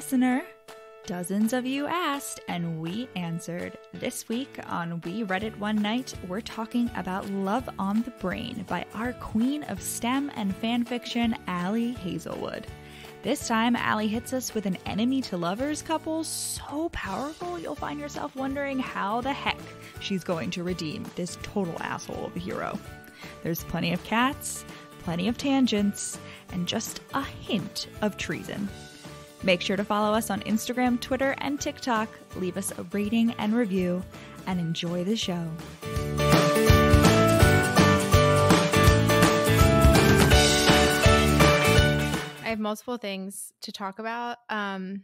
listener. Dozens of you asked, and we answered. This week on We Read It One Night, we're talking about Love on the Brain by our queen of STEM and fanfiction, Ali Hazelwood. This time, Ali hits us with an enemy-to-lovers couple so powerful you'll find yourself wondering how the heck she's going to redeem this total asshole of a hero. There's plenty of cats, plenty of tangents, and just a hint of treason. Make sure to follow us on Instagram, Twitter, and TikTok. Leave us a rating and review, and enjoy the show. I have multiple things to talk about. I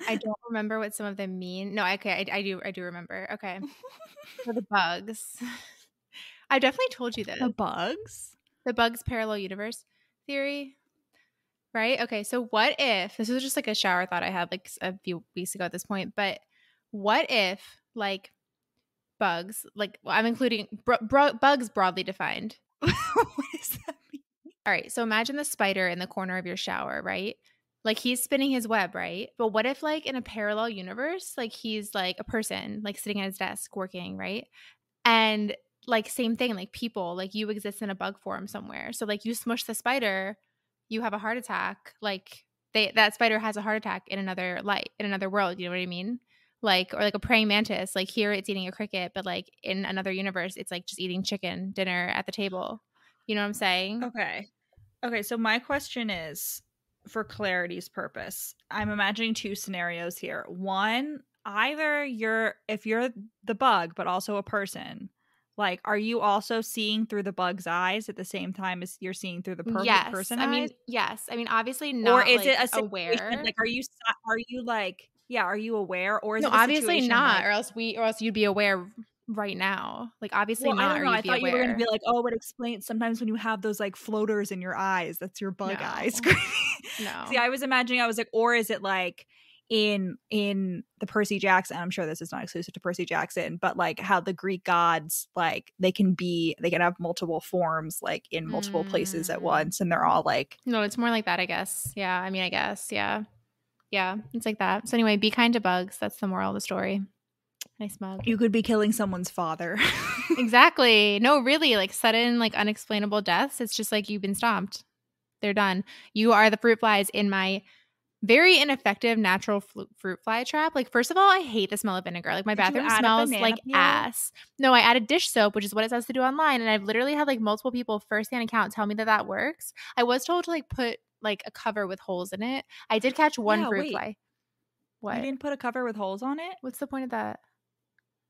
don't remember what some of them mean. No, okay, I do remember. Okay. For the bugs. I definitely told you this. The bugs? The bugs parallel universe theory. Right? Okay, so what if – this was just like a shower thought I had like a few weeks ago at this point. But what if like bugs – like well, I'm including bugs broadly defined. What does that mean? All right, so imagine the spider in the corner of your shower, right? Like he's spinning his web, right? But what if like in a parallel universe, like he's like a person like sitting at his desk working, right? And like same thing, like people, like you exist in a bug form somewhere. So like you smush the spider – you have a heart attack, like that spider has a heart attack in another world, you know what I mean? Like, or like a praying mantis, like here it's eating a cricket, but like in another universe, it's like just eating chicken dinner at the table. You know what I'm saying? Okay, so my question is, for clarity's purpose, I'm imagining two scenarios here. One, either if you're the bug, but also a person, like, are you also seeing through the bug's eyes at the same time as you're seeing through the person eyes? Yes. I mean, obviously not. Or is like, it a situation, aware? like, are you like, yeah, are you aware? Or is No, it a obviously situation not. like, or else you'd be aware right now. Like, obviously well, not. I don't know. Or I you'd be thought aware. you were going to be like, oh, it explains sometimes when you have those like floaters in your eyes, that's your bug eyes. No. See, I was imagining, I was like, or is it like in the Percy Jackson, I'm sure this is not exclusive to Percy Jackson, but like how the Greek gods, like they can have multiple forms like in multiple places at once, and they're all like, no, it's more like that, I guess. Yeah, I mean, I guess, yeah, it's like that. So anyway, be kind to bugs. That's the moral of the story. Nice mug. You could be killing someone's father. Exactly. No, really, like sudden, like unexplainable deaths. It's just like you've been stomped. They're done. You are the fruit flies in my very ineffective natural fruit fly trap. Like, first of all, I hate the smell of vinegar. Like, my bathroom smells like ass. No, I added dish soap, which is what it says to do online. And I've literally had like multiple people firsthand account tell me that works. I was told to like put like a cover with holes in it. I did catch one fruit fly. What? You didn't put a cover with holes on it? What's the point of that?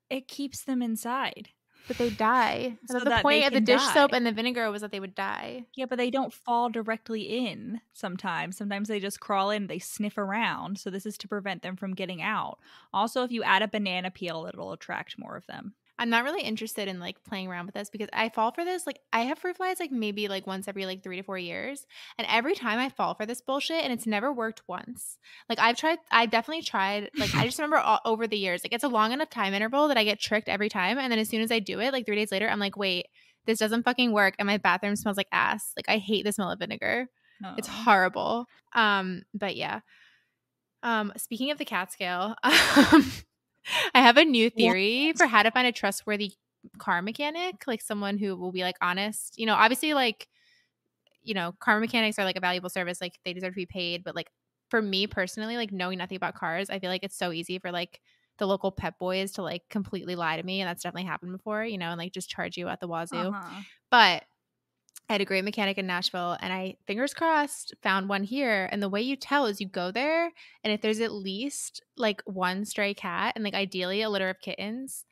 It keeps them inside. But they die. So the point of the dish soap and the vinegar was that they would die. Yeah, but they don't fall directly in sometimes. Sometimes they just crawl in, they sniff around. So this is to prevent them from getting out. Also, if you add a banana peel, it'll attract more of them. I'm not really interested in like playing around with this because I fall for this. Like I have fruit flies like maybe like once every like 3 to 4 years. And every time I fall for this bullshit and it's never worked once. Like I've definitely tried. Like I just remember over the years, like it's a long enough time interval that I get tricked every time. And then as soon as I do it, like 3 days later, I'm like, wait, this doesn't fucking work. And my bathroom smells like ass. Like I hate the smell of vinegar. Oh. It's horrible. But yeah. Speaking of the cat scale, I have a new theory for how to find a trustworthy car mechanic, like someone who will be like honest. You know, obviously like, you know, car mechanics are like a valuable service, like they deserve to be paid. But like for me personally, like knowing nothing about cars, I feel like it's so easy for like the local pep boys to like completely lie to me. And that's definitely happened before, you know, and like just charge you at the wazoo. But I had a great mechanic in Nashville and I, fingers crossed, found one here. And the way you tell is you go there and if there's at least like one stray cat and like ideally a litter of kittens,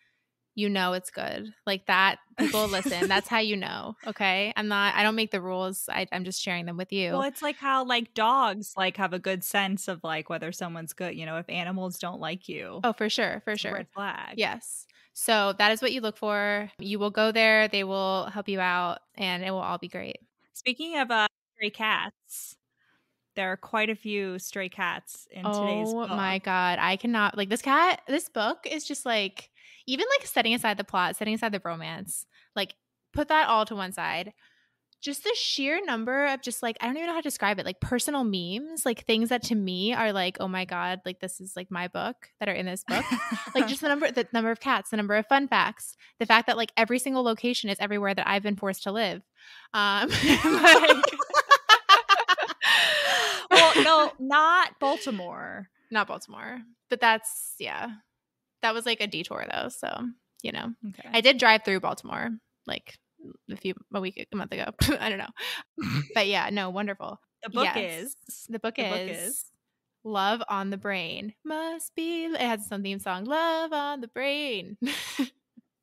you know it's good. Like that, people listen. That's how you know, okay? I don't make the rules. I'm just sharing them with you. Well, it's like how like dogs like have a good sense of like whether someone's good. You know, if animals don't like you. Oh, for sure. It's a red flag. Yes. So that is what you look for. You will go there. They will help you out and it will all be great. Speaking of stray cats, there are quite a few stray cats in today's book. Oh my God. I cannot, like this book is just like, even like setting aside the plot, setting aside the romance, like put that all to one side. just the sheer number of just like, I don't even know how to describe it, like personal memes, like things that to me are like, oh my God, like this is like my book that are in this book. Like just the number of cats, the number of fun facts, the fact that like every single location is everywhere that I've been forced to live. Like, Well, no, not Baltimore. Not Baltimore, but that's, yeah. That was like a detour though. So, you know, Okay. I did drive through Baltimore like a month ago. I don't know. But yeah, no, wonderful. The book The book is Love on the Brain. Must be, it has some theme song, Love on the Brain.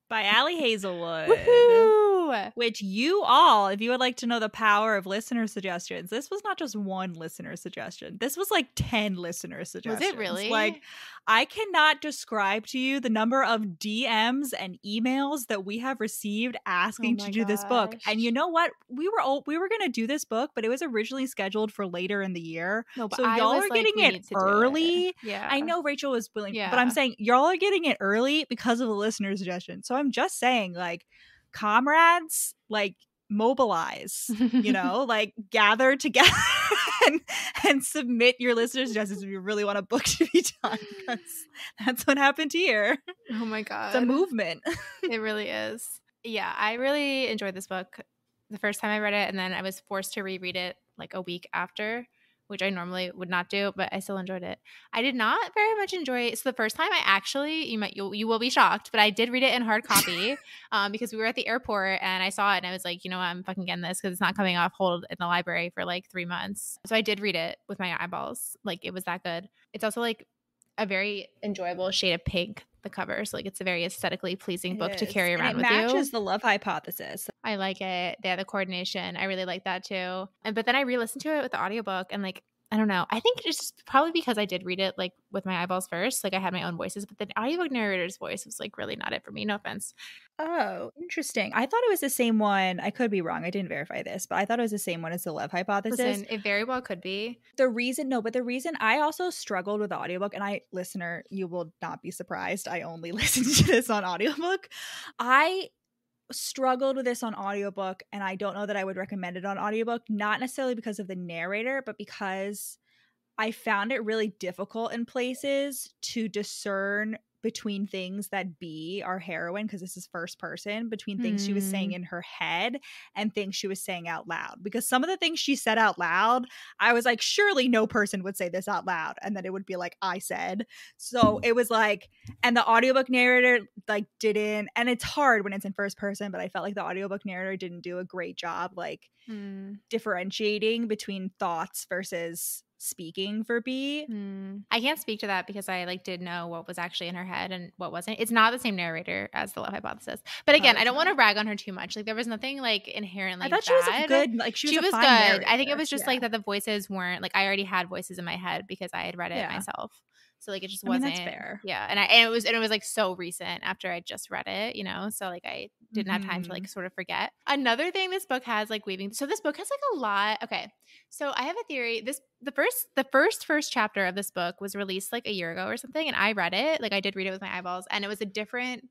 by Ali Hazelwood. Woohoo! Which you all, if you would like to know the power of listener suggestions, this was not just one listener suggestion. This was like 10 listener suggestions. Was it really? Like, I cannot describe to you the number of DMs and emails that we have received asking to do this book. And you know what? We were going to do this book, but it was originally scheduled for later in the year. No, but so I y'all was are like, getting we it need to do early. it. Yeah. I know Rachel was willing, Yeah. but I'm saying y'all are getting it early because of the listener suggestion. So I'm just saying, like, comrades, like, mobilize, you know, like, gather together and submit your listeners' suggestions if you really want a book to be done, because that's what happened here. Oh my God. It's a movement. It really is. Yeah, I really enjoyed this book the first time I read it, and then I was forced to reread it like a week after, which I normally would not do, but I still enjoyed it. I did not very much enjoy it. So the first time I actually, you will be shocked, but I did read it in hard copy because we were at the airport and I saw it and I was like, you know what, I'm fucking getting this because it's not coming off hold in the library for like 3 months. So I did read it with my eyeballs. Like, it was that good. It's also like a very enjoyable shade of pink, the cover. So like, it's a very aesthetically pleasing book to carry around with you. It matches the Love Hypothesis. I like it. Yeah, the coordination. I really like that too. But then I re-listened to it with the audiobook and like, I don't know. I think it's just probably because I did read it like with my eyeballs first. Like, I had my own voices, but the audiobook narrator's voice was like really not it for me. No offense. Oh, interesting. I thought it was the same one. I could be wrong. I didn't verify this, but I thought it was the same one as the Love Hypothesis. Listen, it very well could be. The reason I also struggled with the audiobook, and listener, you will not be surprised. I only listened to this on audiobook. I struggled with this on audiobook, and I don't know that I would recommend it on audiobook, not necessarily because of the narrator, but because I found it really difficult in places to discern between things that B, our heroine, because this is first person, between things she was saying in her head and things she was saying out loud. Because some of the things she said out loud, I was like, surely no person would say this out loud. And then it would be like, I said. So it was like, and the audiobook narrator like didn't, and it's hard when it's in first person, but I felt like the audiobook narrator didn't do a great job like differentiating between thoughts versus speaking for B. I can't speak to that because I like did know what was actually in her head and what wasn't. It's not the same narrator as the Love Hypothesis, but again, I don't want to rag on her too much. Like, there was nothing like inherently I thought bad. she was good. Like, she was good. Narrator. I think it was just like that the voices weren't like, I already had voices in my head because I had read it myself. So like, it just wasn't. That's fair. Yeah, and it was like so recent after I just read it, you know. So like, I didn't have time to like sort of forget. Another thing this book has like weaving. So this book has like a lot. Okay, so I have a theory. The first chapter of this book was released like a year ago or something, and I read it. Like, I did read it with my eyeballs, and it was a different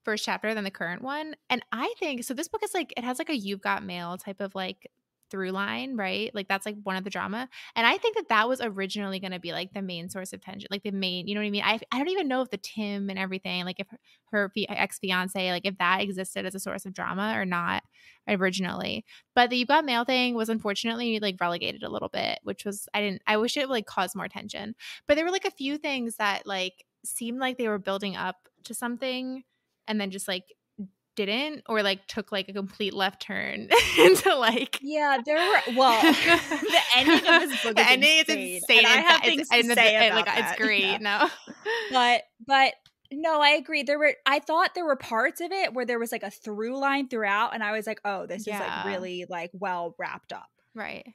first chapter than the current one. And I think so. This book is like, it has like a You've Got Mail type of like through line, right? Like, that's like one of the drama, and I think that was originally going to be like the main source of tension, like the main, you know what I mean? I don't even know if the Tim and everything, like if her ex-fiance, like if that existed as a source of drama or not originally. But the You've Got Mail thing was unfortunately like relegated a little bit, which was, I wish it would like cause more tension. But there were like a few things that like seemed like they were building up to something and then just like didn't, or like took like a complete left turn into like, there were, well, the ending of this book is insane. I have things to say about that. It's great. No, but no, I agree. I thought there were parts of it where there was like a through line throughout, and I was like, oh, this is like really like well wrapped up, right?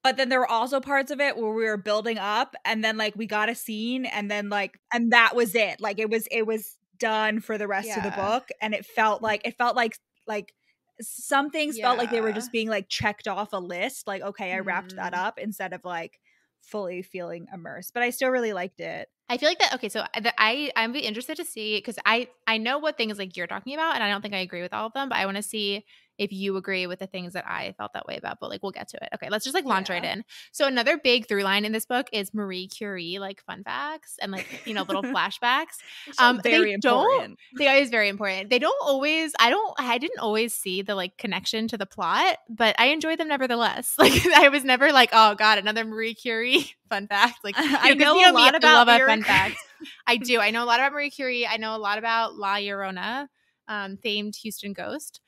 But then there were also parts of it where we were building up, and then like we got a scene, and then like, and that was it. Like, it was done for the rest of the book, and it felt like some things felt like they were just being like checked off a list, like, okay, I wrapped that up, instead of like fully feeling immersed. But I still really liked it. I feel like that. Okay, so I'm be interested to see, because I know what things like you're talking about, and I don't think I agree with all of them, but I want to see if you agree with the things that I felt that way about, but like we'll get to it. Okay, let's just like launch right in. So another big through line in this book is Marie Curie, like fun facts and like, you know, little flashbacks. Very important. They are very important. They don't always, I didn't always see the like connection to the plot, but I enjoyed them nevertheless. Like I was never like, oh God, another Marie Curie fun fact. Like I know a lot about fun facts. I do. I know a lot about Marie Curie. I know a lot about La Llorona, famed Houston ghost.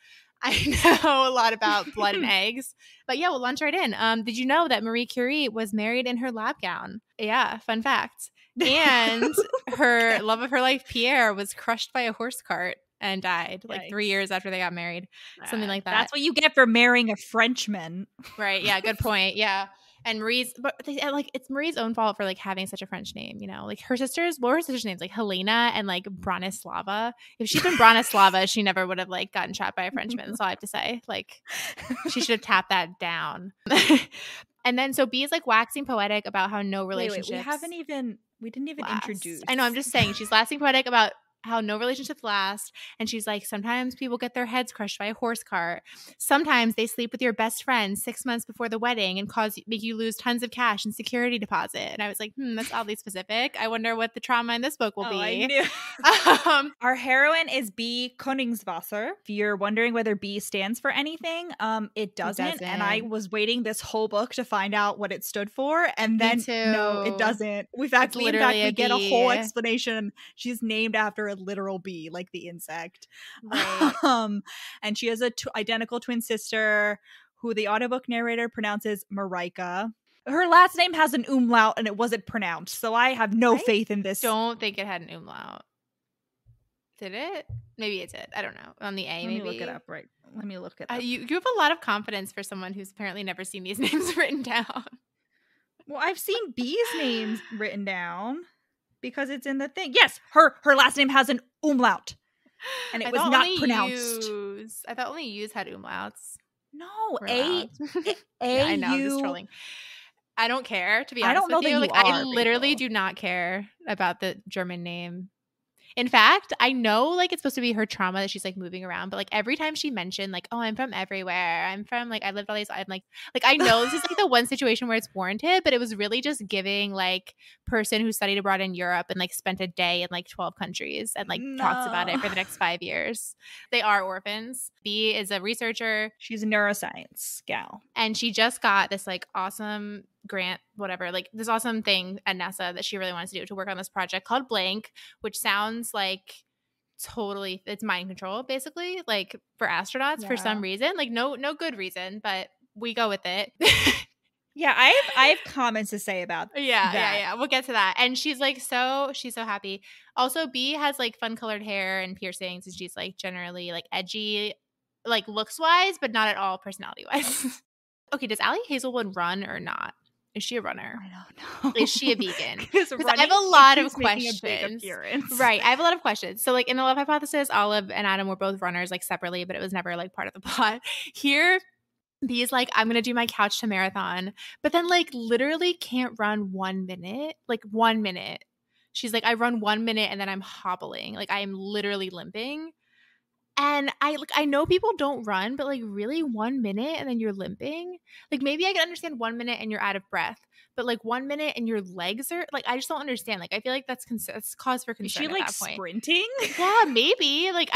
I know a lot about blood and eggs. But yeah, we'll launch right in. Did you know that Marie Curie was married in her lab gown? Yeah, fun fact. And her love of her life, Pierre, was crushed by a horse cart and died like 3 years after they got married. Something like that. That's what you get for marrying a Frenchman. Right. Yeah. Good point. Yeah. And it's Marie's own fault for like having such a French name, you know, like her sisters, what were her sisters' names? Like Helena and like Bronislava. If she'd been Bronislava, she never would have like gotten shot by a Frenchman. That's all I have to say. Like she should have tapped that down. And then so B is like waxing poetic about how no relationships. We didn't even introduce. I know. I'm just saying she's waxing poetic about how no relationships last. And she's like, sometimes people get their heads crushed by a horse cart. Sometimes they sleep with your best friend 6 months before the wedding and make you lose tons of cash and security deposit. And I was like, that's oddly specific. I wonder what the trauma in this book will be. I knew. Our heroine is B. Königswasser. If you're wondering whether B stands for anything, it doesn't. And I was waiting this whole book to find out what it stood for. And then no, it doesn't. In fact, we get a whole explanation. She's named after a literal bee, like the insect. Right. And she has a identical twin sister who the audiobook narrator pronounces Marika. Her last name has an umlaut and it wasn't pronounced, so I have no faith in this. Don't think it had an umlaut. Did it? Maybe it did. I don't know. On the A, Let me look it up. Right. Let me look it up. You have a lot of confidence for someone who's apparently never seen these names written down. Well, I've seen B's names written down. Because it's in the thing. Yes, her last name has an umlaut. And it was not pronounced. I thought only U's had umlauts. No, yeah, I know, I'm just trolling. I don't care, to be honest with you. Like, I literally do not care about the German name. In fact, I know like it's supposed to be her trauma that she's like moving around, but like every time she mentioned like, oh, I'm from everywhere. I'm from like I lived all these. I'm like I know this is like the one situation where it's warranted, but it was really just giving like person who studied abroad in Europe and like spent a day in like 12 countries and like talks about it for the next 5 years. They are orphans. B is a researcher. She's a neuroscience gal. And she just got this like awesome grant, whatever, like this awesome thing at NASA that she really wants to do to work on this project called Blank, which sounds like totally it's mind control basically, like for astronauts for some reason, like no good reason, but we go with it. Yeah, I have comments to say about that. Yeah. We'll get to that. And she's like she's so happy. Also, B has like fun colored hair and piercings, and she's like generally like edgy, like looks wise, but not at all personality wise. Okay, does Ali Hazelwood run or not? Is she a runner? I don't know. Is she a vegan? Because I have a lot of questions. Right. I have a lot of questions. So like in the Love Hypothesis, Olive and Adam were both runners like separately, but it was never like part of the plot. Here, B is like, I'm going to do my couch to marathon, but then like literally can't run 1 minute, like 1 minute. She's like, I run 1 minute and then I'm hobbling. Like I am literally limping. And I know people don't run, but like really 1 minute and then you're limping. Like maybe I can understand 1 minute and you're out of breath, but like 1 minute and your legs are like, I just don't understand. Like I feel like that's cause for concern. Is she like sprinting? Yeah, maybe. Like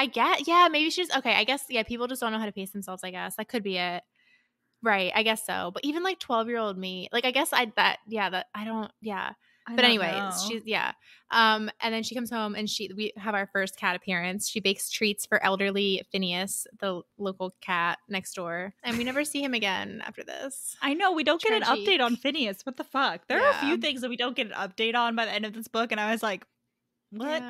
maybe she's okay. I guess people just don't know how to pace themselves. I guess that could be it. Right, I guess so. But even like 12-year-old me, like I guess But anyways, she's and then she comes home and we have our first cat appearance. She bakes treats for elderly Phineas, the local cat next door, and we never see him again after this. I know, we don't get an update on Phineas. What the fuck? There are a few things that we don't get an update on by the end of this book, and I was like, what?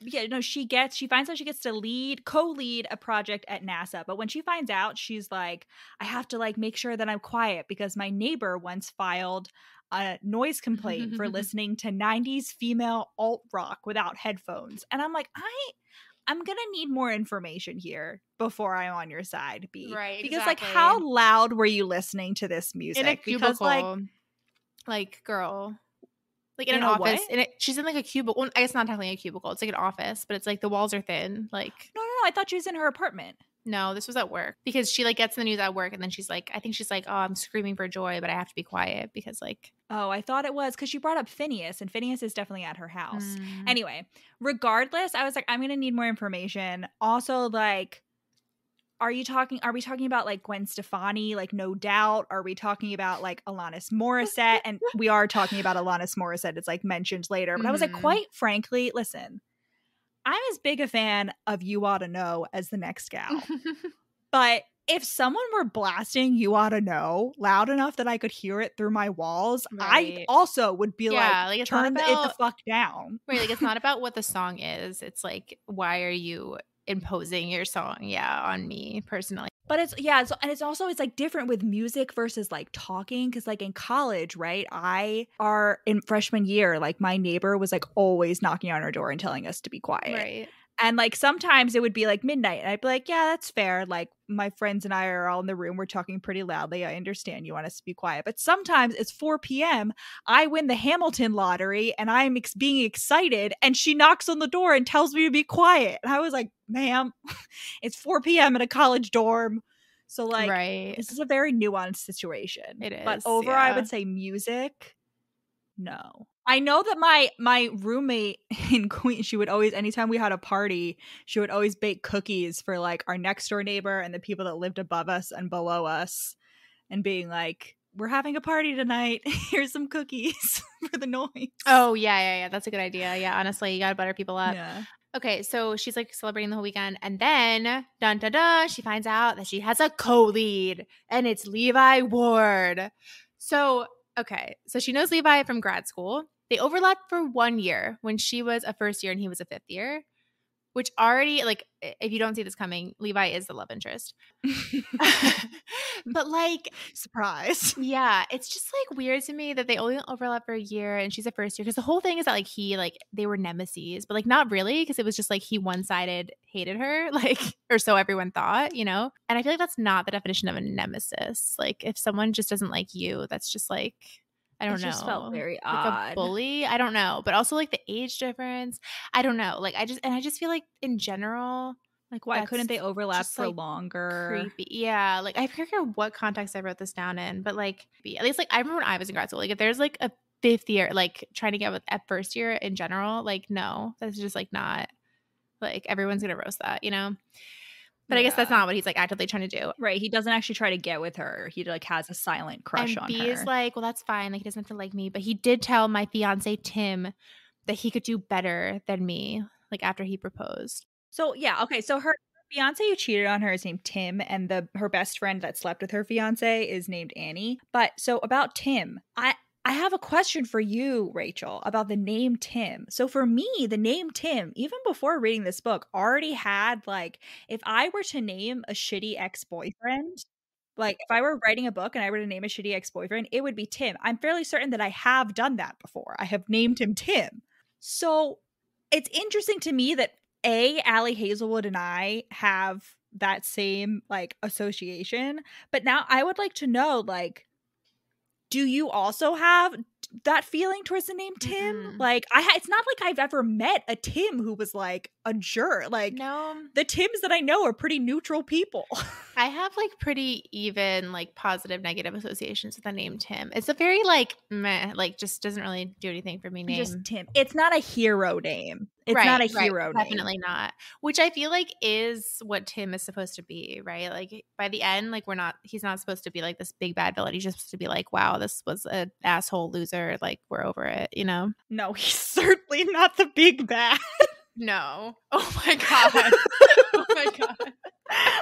Yeah, no, she finds out she gets to co-lead a project at NASA. But when she finds out, she's like, I have to like make sure that I'm quiet because my neighbor once filed a noise complaint for listening to 90s female alt rock without headphones. And I'm like, I'm going to need more information here before I'm on your side, B. Right, because like how loud were you listening to this music? In a cubicle. Like girl. Like in an office. She's in like a cubicle. Well, I guess not technically a cubicle. It's like an office, but it's like the walls are thin. Like No, I thought she was in her apartment. No, this was at work because she like gets the news at work and then she's like, I think she's like, oh, I'm screaming for joy, but I have to be quiet because like. Oh, I thought it was because she brought up Phineas, and Phineas is definitely at her house. Mm. Anyway, regardless, I was like, I'm gonna need more information. Also, like, are we talking about like Gwen Stefani, like No Doubt? Are we talking about like Alanis Morissette? And we are talking about Alanis Morissette. It's like mentioned later. But I was like, quite frankly, listen, I'm as big a fan of You Oughta Know as the next gal. But if someone were blasting You Oughta Know loud enough that I could hear it through my walls, I also would be like turn it the fuck down. Right, like it's not about what the song is. It's like, why are you imposing your song on me personally? But it's like different with music versus like talking, because like in college, right, in freshman year, like my neighbor was like always knocking on our door and telling us to be quiet, right? And like sometimes it would be like midnight and I'd be like, yeah, that's fair, like my friends and I are all in the room, we're talking pretty loudly, I understand you want us to be quiet. But sometimes it's 4 p.m, I win the Hamilton lottery and I'm being excited and she knocks on the door and tells me to be quiet, and I was like, ma'am, it's 4 p.m in a college dorm. So like, this is a very nuanced situation. It is. But I would say music, no. I know that my roommate in Queens, she would always, anytime we had a party, she would always bake cookies for like our next door neighbor and the people that lived above us and below us, and being like, we're having a party tonight, here's some cookies for the noise. Oh yeah, that's a good idea. Yeah, honestly, you gotta butter people up. Yeah. Okay, so she's like celebrating the whole weekend, and then dun dun dun, she finds out that she has a co-lead, and it's Levi Ward. So okay, so she knows Levi from grad school. They overlapped for 1 year when she was a first year and he was a fifth year, which already, like, if you don't see this coming, Levi is the love interest. But like, surprise. Yeah, it's just like weird to me that they only overlap for a year and she's a first year, because the whole thing is that like they were nemesis, but like not really, because it was just like he one-sided hated her, like, or so everyone thought, you know? And I feel like that's not the definition of a nemesis. Like if someone just doesn't like you, that's just like, I don't know. It just felt very like odd. A bully. I don't know. But also like the age difference. I don't know. Like I just feel like in general, like why couldn't they overlap for like longer? Creepy. Yeah. Like I forget what context I wrote this down in, but like at least like I remember when I was in grad school, like if there's like a fifth year, like trying to get with at first year in general, like no, that's just like not, like everyone's gonna roast that, you know? But I guess that's not what he's like actively trying to do. Right. He doesn't actually try to get with her. He like has a silent crush on her. And B is like, well, that's fine. Like he doesn't have to like me. But he did tell my fiance Tim that he could do better than me, like after he proposed. So yeah, okay. So her fiance who cheated on her is named Tim, and her best friend that slept with her fiance is named Annie. But so about Tim, I have a question for you, Rachel, about the name Tim. So for me, the name Tim, even before reading this book, already had like, if I were to name a shitty ex-boyfriend, like if I were writing a book and I were to name a shitty ex-boyfriend, it would be Tim. I'm fairly certain that I have done that before. I have named him Tim. So it's interesting to me that Ali Hazelwood and I have that same like association. But now I would like to know, like, do you also have that feeling towards the name Tim? Mm-hmm. Like it's not like I've ever met a Tim who was like a jerk. Like no, the Tims that I know are pretty neutral people. I have like pretty even like positive negative associations with the name Tim. It's a very like meh, like just doesn't really do anything for me name. Just Tim. It's not a hero name. It's not a hero name. Definitely not. Which I feel like is what Tim is supposed to be, right? Like by the end, like he's not supposed to be like this big bad villain. He's just supposed to be like, wow, this was an asshole loser. Like we're over it, you know? No, he's certainly not the big bad. No. Oh my God. Oh my God.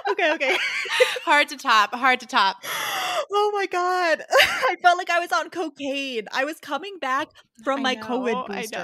Okay. Hard to top. Oh my God. I felt like I was on cocaine. I was coming back from my COVID booster.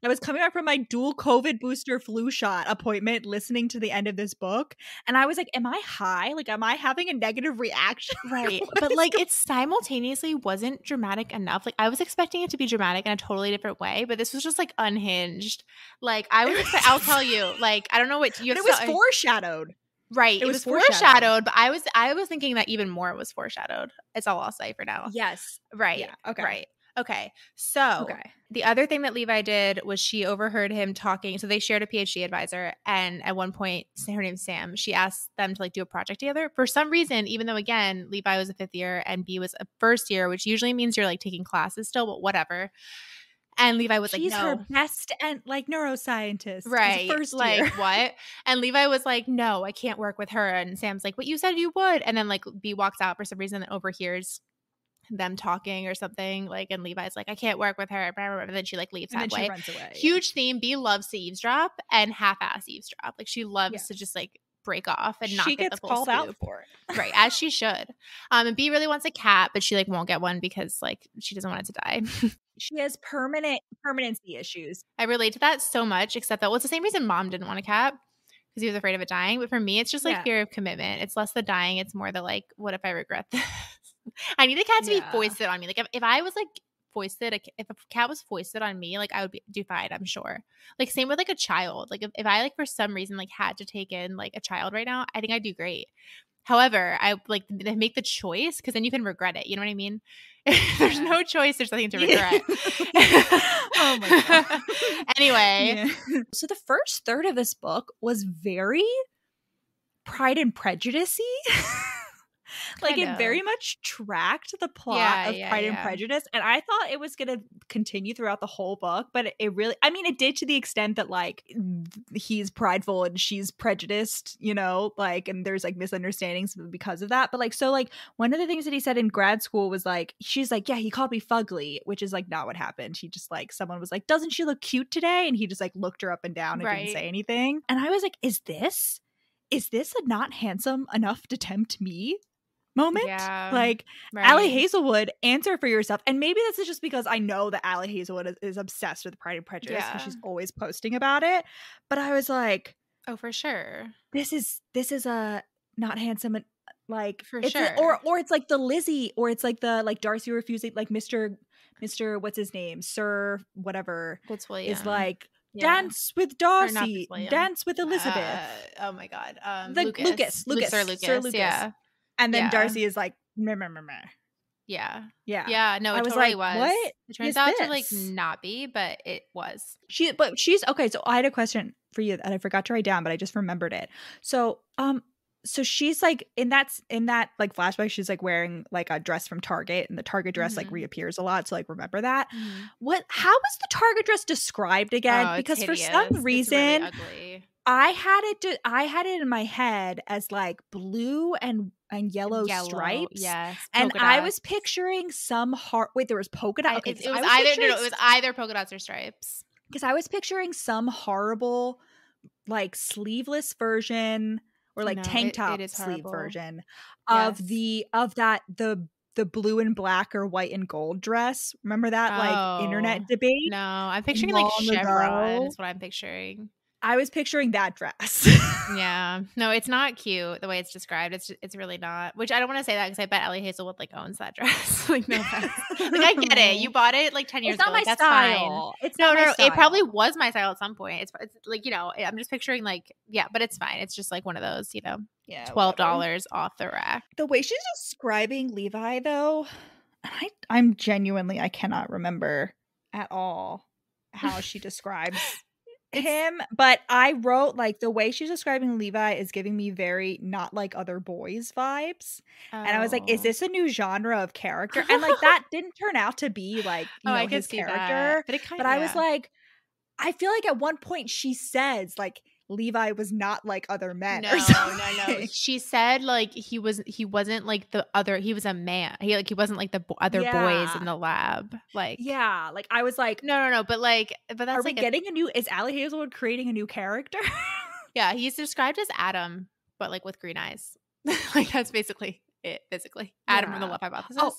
I was coming back from my dual COVID booster flu shot appointment, listening to the end of this book. And I was like, am I high? Like, am I having a negative reaction? Right. But like it simultaneously wasn't dramatic enough. Like I was expecting it to be dramatic in a totally different way, but this was just like unhinged. Like I'll tell you, like, I don't know what you. But it was foreshadowed. Right. It was foreshadowed, but I was thinking that even more was foreshadowed. It's all I'll say for now. Yes. Right. Yeah. Okay. Right. Okay. So Okay. the other thing that Levi did was she overheard him talking. So they shared a PhD advisor. And at one point, her name's Sam, she asked them to like do a project together. For some reason, even though, again, Levi was a 5th year and B was a 1st year, which usually means you're like taking classes still, but whatever. And Levi was She's like, her no. best and like neuroscientist. Right. First like, year. what? And Levi was like, no, I can't work with her. And Sam's like, but you said you would. And then like B walks out for some reason and overhears them talking or something, like, and Levi's like, I can't work with her, blah, blah, blah, and then she like leaves And then halfway. she runs away. Huge theme. B loves to eavesdrop and half-ass eavesdrop. Like she loves Yes. to just like break off and not She get the gets full called scoop. out for it. Right, as she should. And B really wants a cat, but she like won't get one because like she doesn't want it to die. She has permanency issues. I relate to that so much, except that, well, it's the same reason Mom didn't want a cat, because he was afraid of it dying. But for me, it's just like fear of commitment. It's less the dying. It's more the like, what if I regret this? I need a cat to be foisted on me. Like if I was like foisted, if a cat was foisted on me, like I would do fine, I'm sure. Like same with like a child. Like if I like for some reason like had to take in like a child right now, I think I'd do great. However, I like make the choice because then you can regret it. You know what I mean? If there's no choice, there's nothing to regret. Oh my God. Anyway. Yeah. So the first third of this book was very Pride and Prejudice-y. Like it very much tracked the plot of Pride and Prejudice. And I thought it was going to continue throughout the whole book, but it really, I mean, it did to the extent that like he's prideful and she's prejudiced, you know, like, and there's like misunderstandings because of that. But like, so like one of the things that he said in grad school was like, she's like, yeah, he called me fugly, which is like not what happened. He just like, someone was like, doesn't she look cute today? And he just like looked her up and down and didn't say anything. And I was like, is this a not handsome enough to tempt me moment? Like Ali Hazelwood, answer for yourself. And maybe this is just because I know that Ali Hazelwood is obsessed with Pride and Prejudice and she's always posting about it, but I was like, oh, for sure, this is a not handsome, like for it's sure. or it's like the Lizzie, or it's like the like Darcy refusing, like Mr. what's his name, Sir whatever Fitzwilliam is like dance with Darcy, dance with Elizabeth. Oh my God, Lucas, Sir Lucas. Yeah. And then Darcy is like, meh, meh, meh, meh. Yeah. No, it totally was. What? It turns out to like not be, but it was. She's okay. So I had a question for you that I forgot to write down, but I just remembered it. So, so she's like in that like flashback, she's like wearing like a dress from Target, and the Target dress like reappears a lot. So like remember that. How was the Target dress described again? Because for some reason, it's really ugly. I had it in my head as like blue and yellow stripes. Yes. And I was picturing some there was polka dots. Okay, it was either polka dots or stripes. Because I was picturing some horrible like sleeveless version or like tank top sleeve version of the blue and black or white and gold dress. Remember that like internet debate? No, I'm picturing like chevron is what I'm picturing. I was picturing that dress. Yeah. No, it's not cute the way it's described. It's really not. Which I don't want to say that because I bet Ali Hazelwood like owns that dress. Like no offense. Like I get it. You bought it like 10 years ago. It's not my style. It's no. It probably was my style at some point. It's like, you know, I'm just picturing like, yeah, but it's fine. It's just like one of those, you know, $12 off the rack. The way she's describing Levi though, I'm genuinely, I cannot remember at all how she describes him, but I wrote like the way she's describing Levi is giving me very not like other boys vibes. And I was like, is this a new genre of character? And like that didn't turn out to be like, you know, his character. But I was like, I feel like at one point she says like Levi was not like other men. No. She said like he wasn't like the other. He was a man. He wasn't like the other boys in the lab. Like like I was like no. But that's are we getting a new? Is Ali Hazelwood creating a new character? Yeah, he's described as Adam, but like with green eyes. Like that's basically it physically. Adam from the Love Hypothesis. Oh,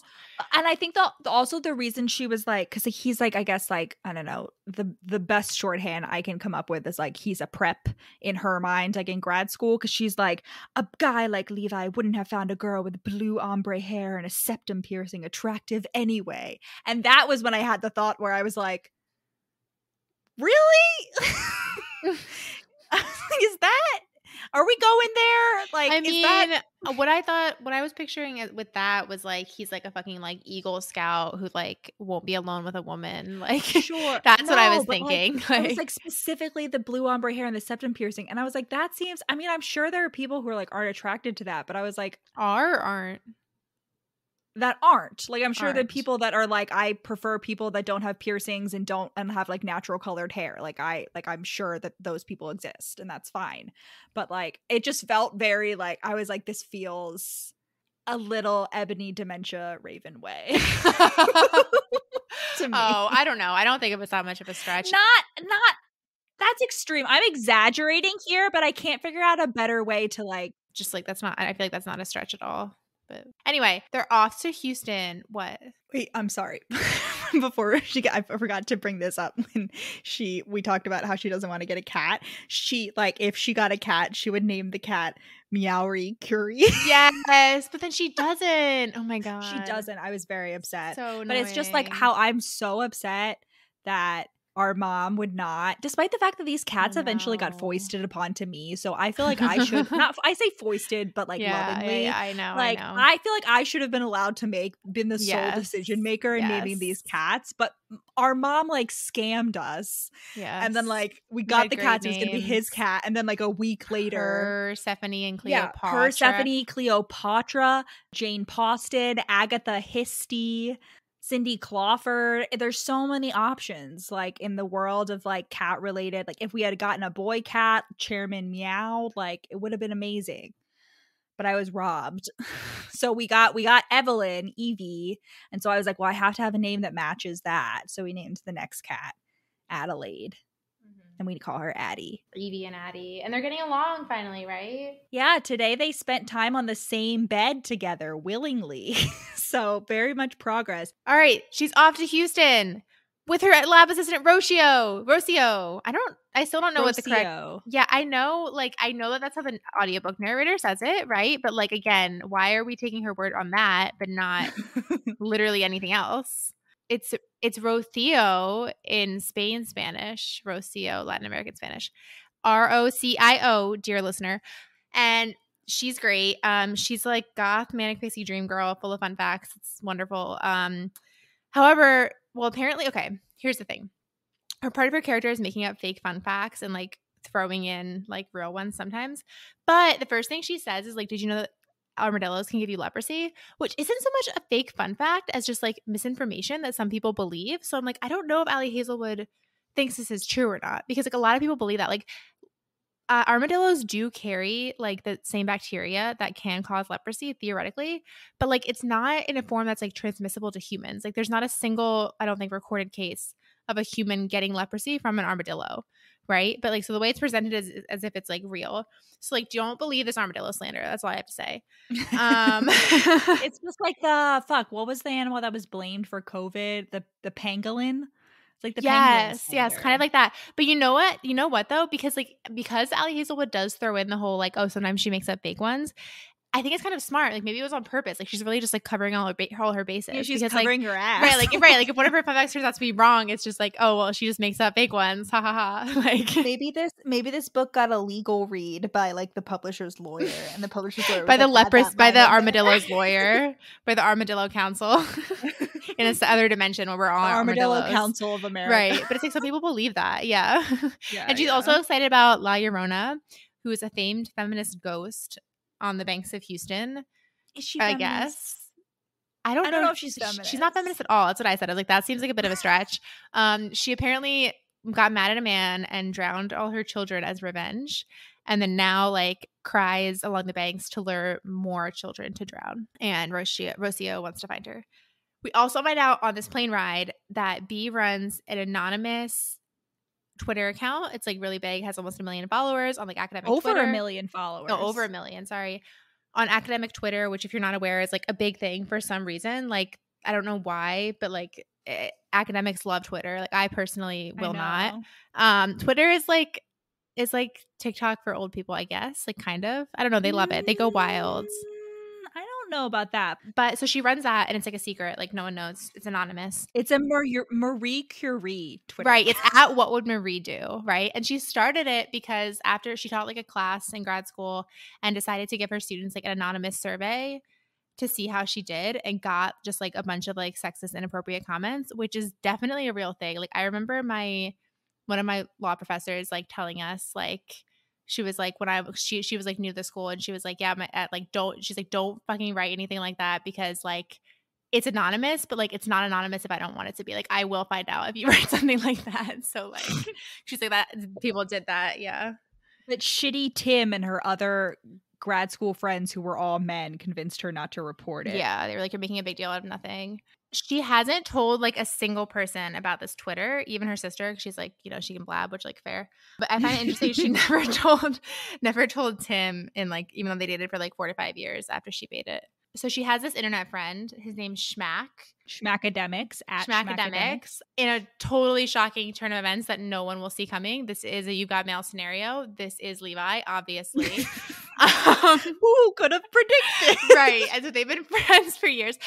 and I think also the reason she was like, because he's like, I guess like, I don't know, the best shorthand I can come up with is like he's a prep in her mind, like in grad school, because she's like, a guy like Levi wouldn't have found a girl with blue ombre hair and a septum piercing attractive anyway. And that was when I had the thought where I was like, really? Is that? Are we going there? Like, I is that mean, what I was picturing with that was like he's like a fucking like Eagle Scout who like won't be alone with a woman. Like sure? that's what I No, was but like thinking. it was Like like specifically the blue ombre hair and the septum piercing, and I was like, that seems. I mean, I'm sure there are people who are like aren't attracted to that, but I was like, are or aren't that aren't. Like, I'm sure the aren't. people that are like, I prefer people that don't have piercings and don't and have like natural colored hair. I'm sure that those people exist and that's fine. But like it just felt very like I was like, this feels a little ebony dementia Raven way to me. Oh, I don't know. I don't think it was that much of a stretch. Not that's extreme. I'm exaggerating here, but I can't figure out a better way to like Just like that's not. I feel like that's not a stretch at all. But anyway, they're off to Houston. What? wait, I'm sorry. Before I forgot to bring this up when we talked about how she doesn't want to get a cat. She like if she got a cat, she would name the cat Meowry Curie. Yes, but then she doesn't. Oh my god, She doesn't. I was very upset. So annoying. But it's just like how I'm so upset that our mom would not, despite the fact that these cats eventually got foisted upon to me. So I feel like I should not. I say foisted, but like lovingly. Yeah, I know. Like I know. I feel like I should have been allowed to been the sole decision maker in naming these cats. But our mom like scammed us. Yeah, and then like we got the cats. It was gonna be his cat, and then like a week later, Persephone and Cleopatra. Yeah, Persephone, Cleopatra, Jane Austen, Agatha Christie, Cindy Crawford. There's so many options like in the world of like cat related. Like if we had gotten a boy cat, Chairman Meow, like it would have been amazing. But I was robbed. So we got Evelyn, Evie, and so I was like, well, I have to have a name that matches that. So we named the next cat Adelaide. And we call her Addie. Evie and Addie. And they're getting along finally, right? Yeah, today they spent time on the same bed together willingly. So very much progress. All right, she's off to Houston with her lab assistant Rocio. I still don't know what the correct. Yeah, I know that that's how the audiobook narrator says it, right? But like again, why are we taking her word on that but not literally anything else? It's Rocio in Spanish, Rocio, Latin American Spanish. Rocio, dear listener. And she's great. She's like goth, manic pixie dream girl, full of fun facts. It's wonderful. However, well, apparently, okay, here's the thing. Her part of her character is making up fake fun facts and like throwing in like real ones sometimes. But the first thing she says is like, did you know that armadillos can give you leprosy? Which isn't so much a fake fun fact as just like misinformation that some people believe. So I'm like, I don't know if Ali Hazelwood thinks this is true or not, because like a lot of people believe that like armadillos do carry like the same bacteria that can cause leprosy theoretically, but like it's not in a form that's like transmissible to humans. Like there's not a single, I don't think, recorded case of a human getting leprosy from an armadillo, right? But like so the way it's presented is as if it's like real. So like don't believe this armadillo slander. That's all I have to say. It's just like what was the animal that was blamed for COVID? The pangolin. It's like the yes, kind of like that. But you know what though? Because Ali Hazelwood does throw in the whole like, oh, sometimes she makes up fake ones. I think it's kind of smart. Like maybe it was on purpose. Like she's really just like covering all her bases. Yeah, she's covering her ass. Right. Like if one of her fun facts turns out to be wrong, it's just like, oh well, she just makes up fake ones. Ha ha ha. Like maybe this book got a legal read by like the publisher's lawyer, and the publisher's lawyer by the armadillo's lawyer, by the Armadillo Council. In this other dimension where we're all Armadillo Council of America. Right. But it's like some people believe that. Yeah. And she's also excited about La Llorona, who is a famed feminist ghost on the banks of Houston. Is she feminist? I guess. I don't know if she's feminist. She's not feminist at all. That's what I said. I was like, that seems like a bit of a stretch. She apparently got mad at a man and drowned all her children as revenge. And then now like cries along the banks to lure more children to drown. And Rocio wants to find her. We also find out on this plane ride that B runs an anonymous Twitter account. It's like really big, has almost 1 million followers on like academic Twitter. Over 1 million followers. No, over 1 million, sorry. On academic Twitter, which if you're not aware is like a big thing for some reason. Like I don't know why, but like academics love Twitter. Like I personally will not. Twitter is like TikTok for old people, I guess. Like kind of. I don't know. They love it. They go wild. I don't don't know about that. But so she runs that, and it's like a secret. Like no one knows. It's anonymous. It's a Marie Curie Twitter. Right. It's at What Would Marie Do, right? And she started it because after she taught like a class in grad school and decided to give her students like an anonymous survey to see how she did, and got just like a bunch of like sexist, inappropriate comments, which is definitely a real thing. Like I remember one of my law professors like telling us like she was like she was like new to the school, and she was like, yeah, don't fucking write anything like that because like it's anonymous, but like it's not anonymous if I don't want it to be. Like I will find out if you write something like that. So like she's like that people did that, yeah. But shitty Tim and her other grad school friends who were all men convinced her not to report it. Yeah, they were like, you're making a big deal out of nothing. She hasn't told like a single person about this Twitter, even her sister. She's like, you know, she can blab, which like fair. But I find it interesting she never told Tim in like, even though they dated for like 4 to 5 years after she made it. So she has this internet friend. His name's Schmack. Schmackademics at Schmackademics. In a totally shocking turn of events that no one will see coming. This is a You Got Mail scenario. This is Levi, obviously. Who could have predicted? Right. And so they've been friends for years.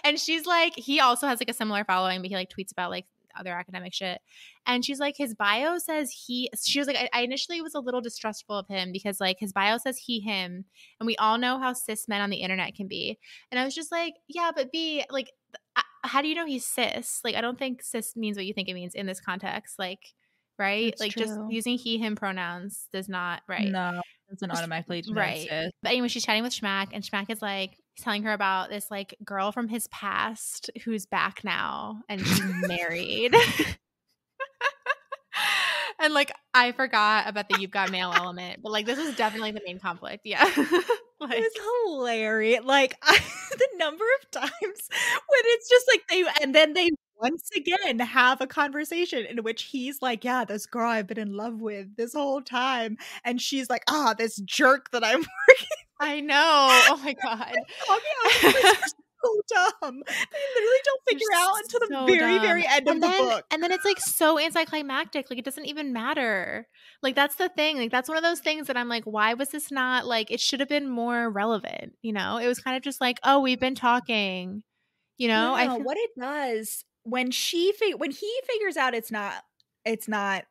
And she's like, he also has like a similar following, but he like tweets about like other academic shit. And she's like, his bio says she was like, I initially was a little distrustful of him because like his bio says he, him. And we all know how cis men on the internet can be. And I was just like, yeah, but B, like, how do you know he's cis? Like, I don't think cis means what you think it means in this context. Like, right? That's like true. Just using he, him pronouns does not, right. No, it doesn't automatically right. cis. But anyway, she's chatting with Schmack, and Schmack is like, he's telling her about this like girl from his past who's back now and she's married. And like I forgot about the You've Got Mail element, but like this is definitely the main conflict. Yeah. Like, it was hilarious. Like the number of times when it's just like they once again have a conversation in which he's like, yeah, this girl I've been in love with this whole time, and she's like, this jerk that I'm working. I know. Oh my god. So dumb. They literally don't figure out until the very end of the book. And then it's like so anticlimactic. Like it doesn't even matter. Like that's the thing. Like that's one of those things that I'm like, why was this not like, it should have been more relevant, you know? It was kind of just like, oh, we've been talking, you know? No, what it does when he figures out it's not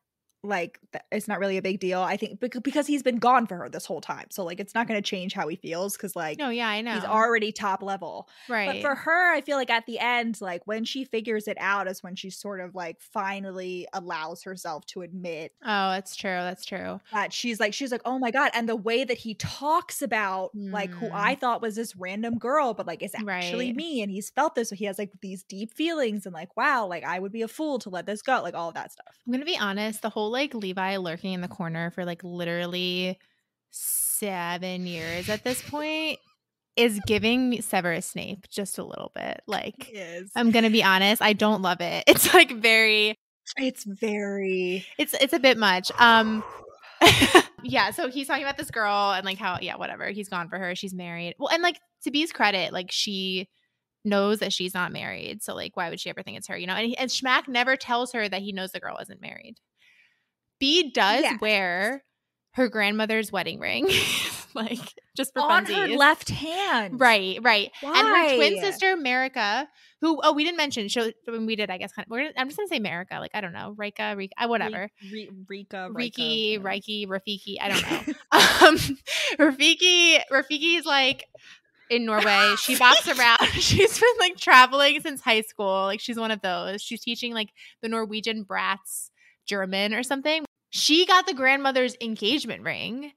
like it's not really a big deal, I think, because he's been gone for her this whole time, so like it's not going to change how he feels because like, no, yeah, I know he's already top level, right? But for her, I feel like at the end, like when she figures it out is when she sort of like finally allows herself to admit, oh, that's true, that she's like, oh my god. And the way that he talks about like who I thought was this random girl but like is actually me, and he's felt this, so he has like these deep feelings, and like, wow, like I would be a fool to let this go, like all of that stuff. I'm gonna be honest, the whole like Levi lurking in the corner for like literally 7 years at this point is giving Severus Snape just a little bit. Like, I'm gonna be honest, I don't love it. It's like it's a bit much. Yeah, so he's talking about this girl and like how, yeah, whatever, he's gone for her, she's married. Well, and like to B's credit, like she knows that she's not married, so like why would she ever think it's her, you know? And Schmack never tells her that he knows the girl isn't married. B does wear her grandmother's wedding ring, like just for on funsies. her left hand, right. Why? And her twin sister Marika, who we didn't mention. We did, I guess. I'm just gonna say Marika, like I don't know, Rika, whatever. Riki, Rafiki, I don't know. Rafiki's like in Norway. She bops around. She's been like traveling since high school. Like she's one of those. She's teaching like the Norwegian brats German or something. She got the grandmother's engagement ring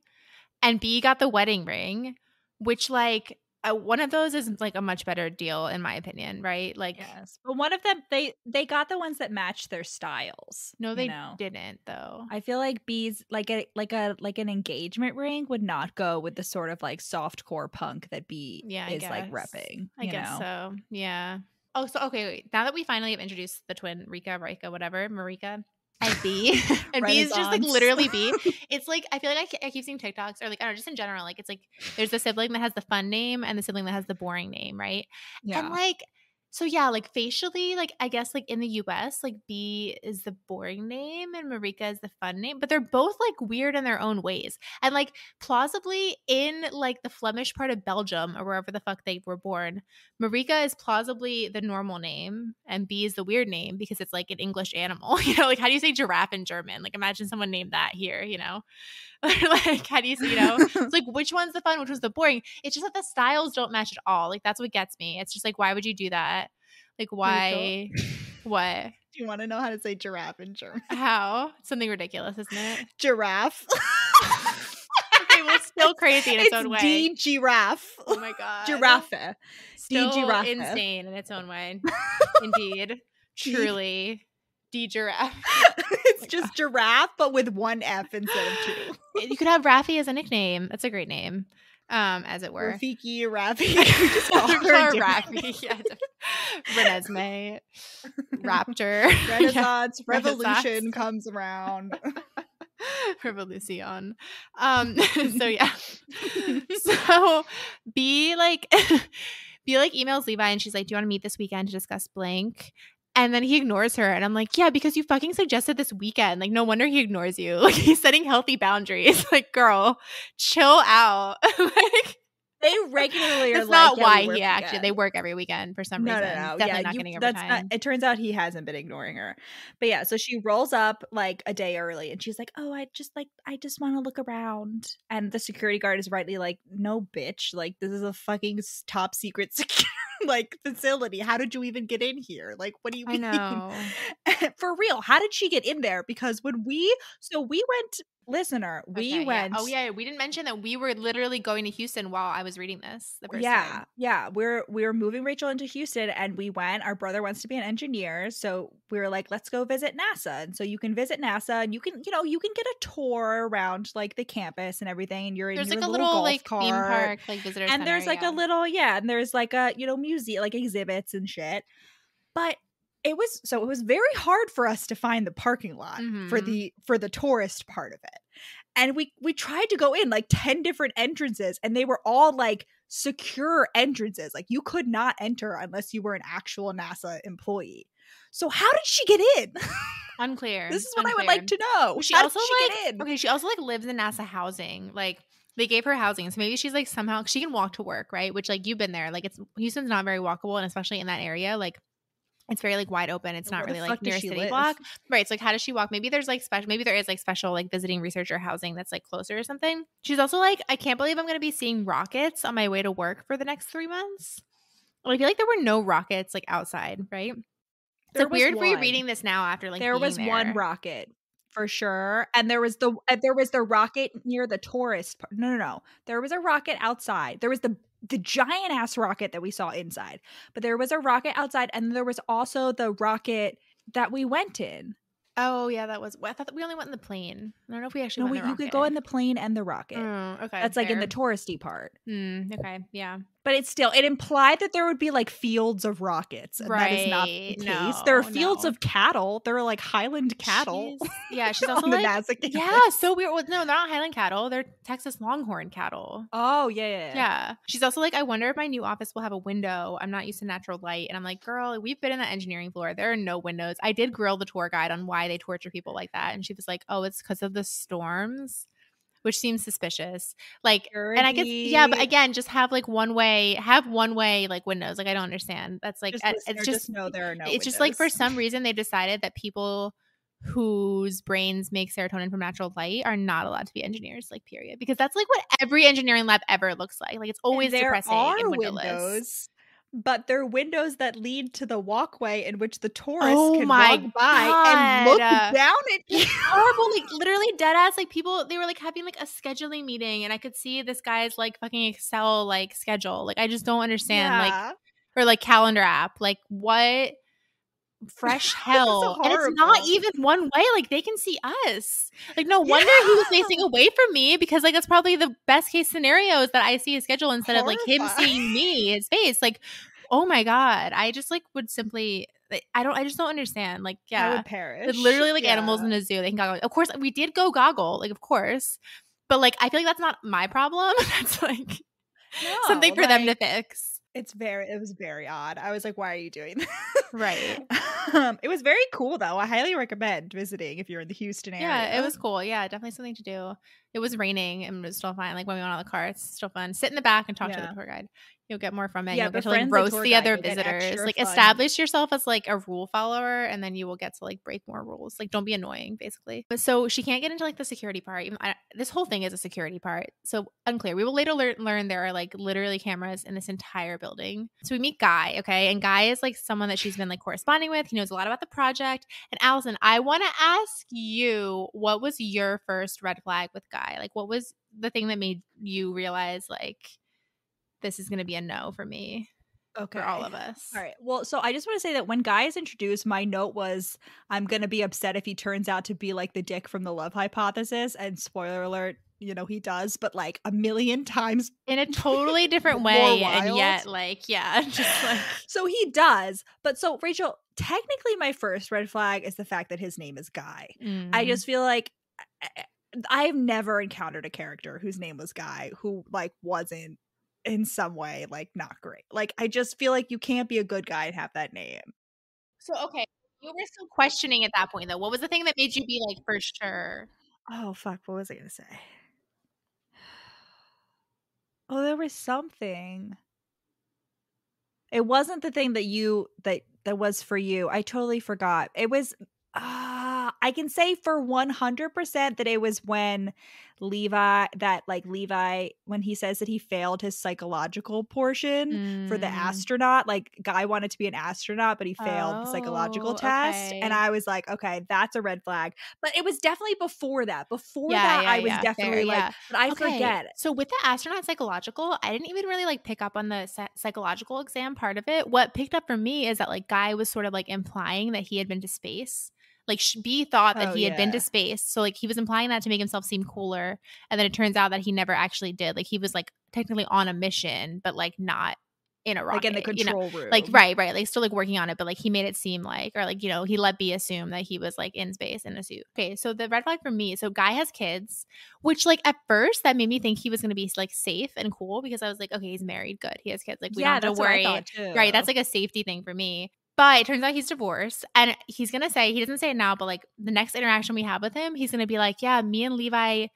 and B got the wedding ring, which like one of those is like a much better deal in my opinion, right? Like, yes, but one of them, they got the ones that matched their styles. No, they didn't though. I feel like B's like an engagement ring would not go with the sort of like softcore punk that B is like repping. I guess so. Yeah. Oh, so okay, wait. Now that we finally have introduced the twin Rika, whatever, Marika, and B, and B is just like literally B. It's like I feel like I keep seeing TikToks or like I don't know, just in general, like it's like there's the sibling that has the fun name and the sibling that has the boring name, right? Yeah. And like So yeah, like facially, like I guess like in the US, like B is the boring name and Marika is the fun name, but they're both like weird in their own ways. And like plausibly in like the Flemish part of Belgium or wherever the fuck they were born, Marika is plausibly the normal name and B is the weird name because it's like an English animal. You know, like how do you say giraffe in German? Like imagine someone named that here, you know? Like how do you say, you know? It's like which one's the fun, which one's the boring? It's just that the styles don't match at all. Like that's what gets me. It's just like why would you do that? Like why? What? Do you want to know how to say giraffe in German? How? Something ridiculous, isn't it? Giraffe. Okay, well, still crazy in its own way. D giraffe. Oh my god. Giraffe. Still D giraffe. insane in its own way. Indeed. Truly. D giraffe. It's just giraffe, but with one F instead of two. You could have Raffi as a nickname. That's a great name. As it were. Rafiki, Raffi. We just call her Raffi. Yeah. Renesmee. Raptor. Renaissance. Yeah. Revolution comes around. Revolution. So yeah. So B like emails Levi and she's like, do you want to meet this weekend to discuss blank? And then he ignores her. And I'm like, yeah, because you fucking suggested this weekend. Like, no wonder he ignores you. Like, he's setting healthy boundaries. Like, girl, chill out. Like, they regularly are that's not why he actually, they work every weekend for some reason. No. Definitely not getting overtime. It turns out he hasn't been ignoring her. But yeah, so she rolls up like a day early and she's like, oh, I just want to look around. And the security guard is rightly like, no, bitch. Like, this is a fucking top secret like facility. How did you even get in here? Like, what do you mean? I know. For real, how did she get in there? Because when we went, listener, we went. Yeah. Oh yeah, we didn't mention that we were literally going to Houston while I was reading this the first time. Yeah. We were moving Rachel into Houston and we went. Our brother wants to be an engineer, so we were like, let's go visit NASA. And so you can visit NASA and you can get a tour around like the campus and everything. And there's like your a little golf like cart, theme park, like visitor and center, there's like a little and there's like a museum, like exhibits and shit. But it was very hard for us to find the parking lot for the tourist part of it. And we tried to go in like 10 different entrances and they were all like secure entrances. Like you could not enter unless you were an actual NASA employee. So how did she get in? Unclear. This is what I would like to know. She how also did she like get in? Okay, she also like lives in NASA housing. Like they gave her housing. So maybe she's like somehow she can walk to work, right? Which like you've been there. Like Houston's not very walkable, and especially in that area, like it's very like wide open. It's not really like near a city block. Right. It's like how does she walk? Maybe there's like maybe there is like special like visiting researcher housing that's like closer or something. She's also like, I can't believe I'm gonna be seeing rockets on my way to work for the next 3 months. Well, I feel like there were no rockets like outside, right? It's like weird for you reading this now after like there was one rocket for sure, and there was the rocket near the tourist part. No. There was a rocket outside. There was the giant ass rocket that we saw inside, but there was a rocket outside, and there was also the rocket that we went in. Oh yeah, that was. I thought that we only went in the plane. I don't know if we actually. You could go in the plane and the rocket. Okay, that's like in the touristy part. Okay, yeah. But it implied that there would be like fields of rockets, and that is not the case. No, there are fields of cattle. There are like Highland cattle. She's also on like, the NASA campus. Yeah, so weird. Well, no, they're not Highland cattle. They're Texas Longhorn cattle. Oh yeah. She's also like, I wonder if my new office will have a window. I'm not used to natural light, and I'm like, girl, we've been in the engineering floor. There are no windows. I did grill the tour guide on why they torture people like that, and she was like, oh, it's because of the storms. Which seems suspicious. Like, and I guess, but again, just have like one way like windows. Like, I don't understand. That's like, it's just no, there are no. It's windows. just like for some reason they decided that people whose brains make serotonin from natural light are not allowed to be engineers. Like, period. Because that's like what every engineering lab ever looks like. Like, it's always depressing and windowless. Windows. But they're windows that lead to the walkway in which the tourists can walk by and look down at you. Horrible, like literally dead ass. Like people, they were like having like a scheduling meeting, and I could see this guy's like fucking Excel like schedule. Like I just don't understand. Like or like calendar app. Like what? Fresh hell. And it's not even one way. Like they can see us. Like no wonder he was facing away from me, because like that's probably the best case scenario is that I see his schedule instead of like him seeing me, his face. Like, oh my God. I just like would simply I just don't understand. Like, yeah. I would perish. It's literally like animals in a zoo. They can goggle. Of course, we did go goggle, like of course. But like I feel like that's not my problem. That's like something for them to fix. It was very odd. I was like, why are you doing this? Right. It was very cool though. I highly recommend visiting if you're in the Houston area. Yeah, it was cool. Yeah, definitely something to do. It was raining and it was still fine. Like when we went on the carts, still fun. Sit in the back and talk to the Yeah. tour guide. You'll get more from it. Yeah, You'll get to like befriend the roast tour the guide. other You'll get visitors. extra Like fun. establish yourself as like a rule follower, and then you will get to like break more rules. Like don't be annoying, basically. But so she can't get into like the security part. This whole thing is a security part. So unclear. We will later learn there are like literally cameras in this entire building. So we meet Guy, okay, and Guy is like someone that she's been like corresponding with. He knows a lot about the project. And Allison, I want to ask you, what was your first red flag with Guy? Like, what was the thing that made you realize like this is going to be a no for me, Okay. for all of us? All right. Well, so I just want to say that when Guy is introduced, my note was, I'm going to be upset if he turns out to be like the dick from the Love Hypothesis. And spoiler alert, he does, but like a million times In a totally different more way, wild. and yet, like, yeah, just like. So he does. But so, Rachel, technically my first red flag is the fact that his name is Guy. I just feel like I've never encountered a character whose name was Guy who like wasn't in some way like not great. Like I just feel like you can't be a good guy and have that name. So, okay, you were still questioning at that point, though. What was the thing that made you be like, for sure? Oh fuck, what was I gonna say? Oh, there was something. It wasn't the thing that was for you. I totally forgot. It was I can say for 100% that it was when Levi when he says that he failed his psychological portion for the astronaut, like Guy wanted to be an astronaut but he failed the psychological test, and I was like, okay, that's a red flag. But it was definitely before that. I was definitely like, but I forget it. So with the astronaut psychological, I didn't even really like pick up on the psychological exam part of it. What picked up for me is that like Guy was sort of like implying that he had been to space. Like B thought that he had been to space. So like he was implying that to make himself seem cooler. And then it turns out that he never actually did. Like he was like technically on a mission, but like not in a rocket. Like in the control room. Like right. Like still like working on it, but like he made it seem like, or like, he let B assume that he was like in space in a suit. Okay, so the red flag for me, so Guy has kids, which like at first that made me think he was gonna be like safe and cool because I was like, okay, he's married, good. He has kids. Like we don't have to worry. What I thought too. Right. That's like a safety thing for me. But it turns out he's divorced, and he's going to say, he doesn't say it now, but like the next interaction we have with him, he's going to be like, yeah, me and Levi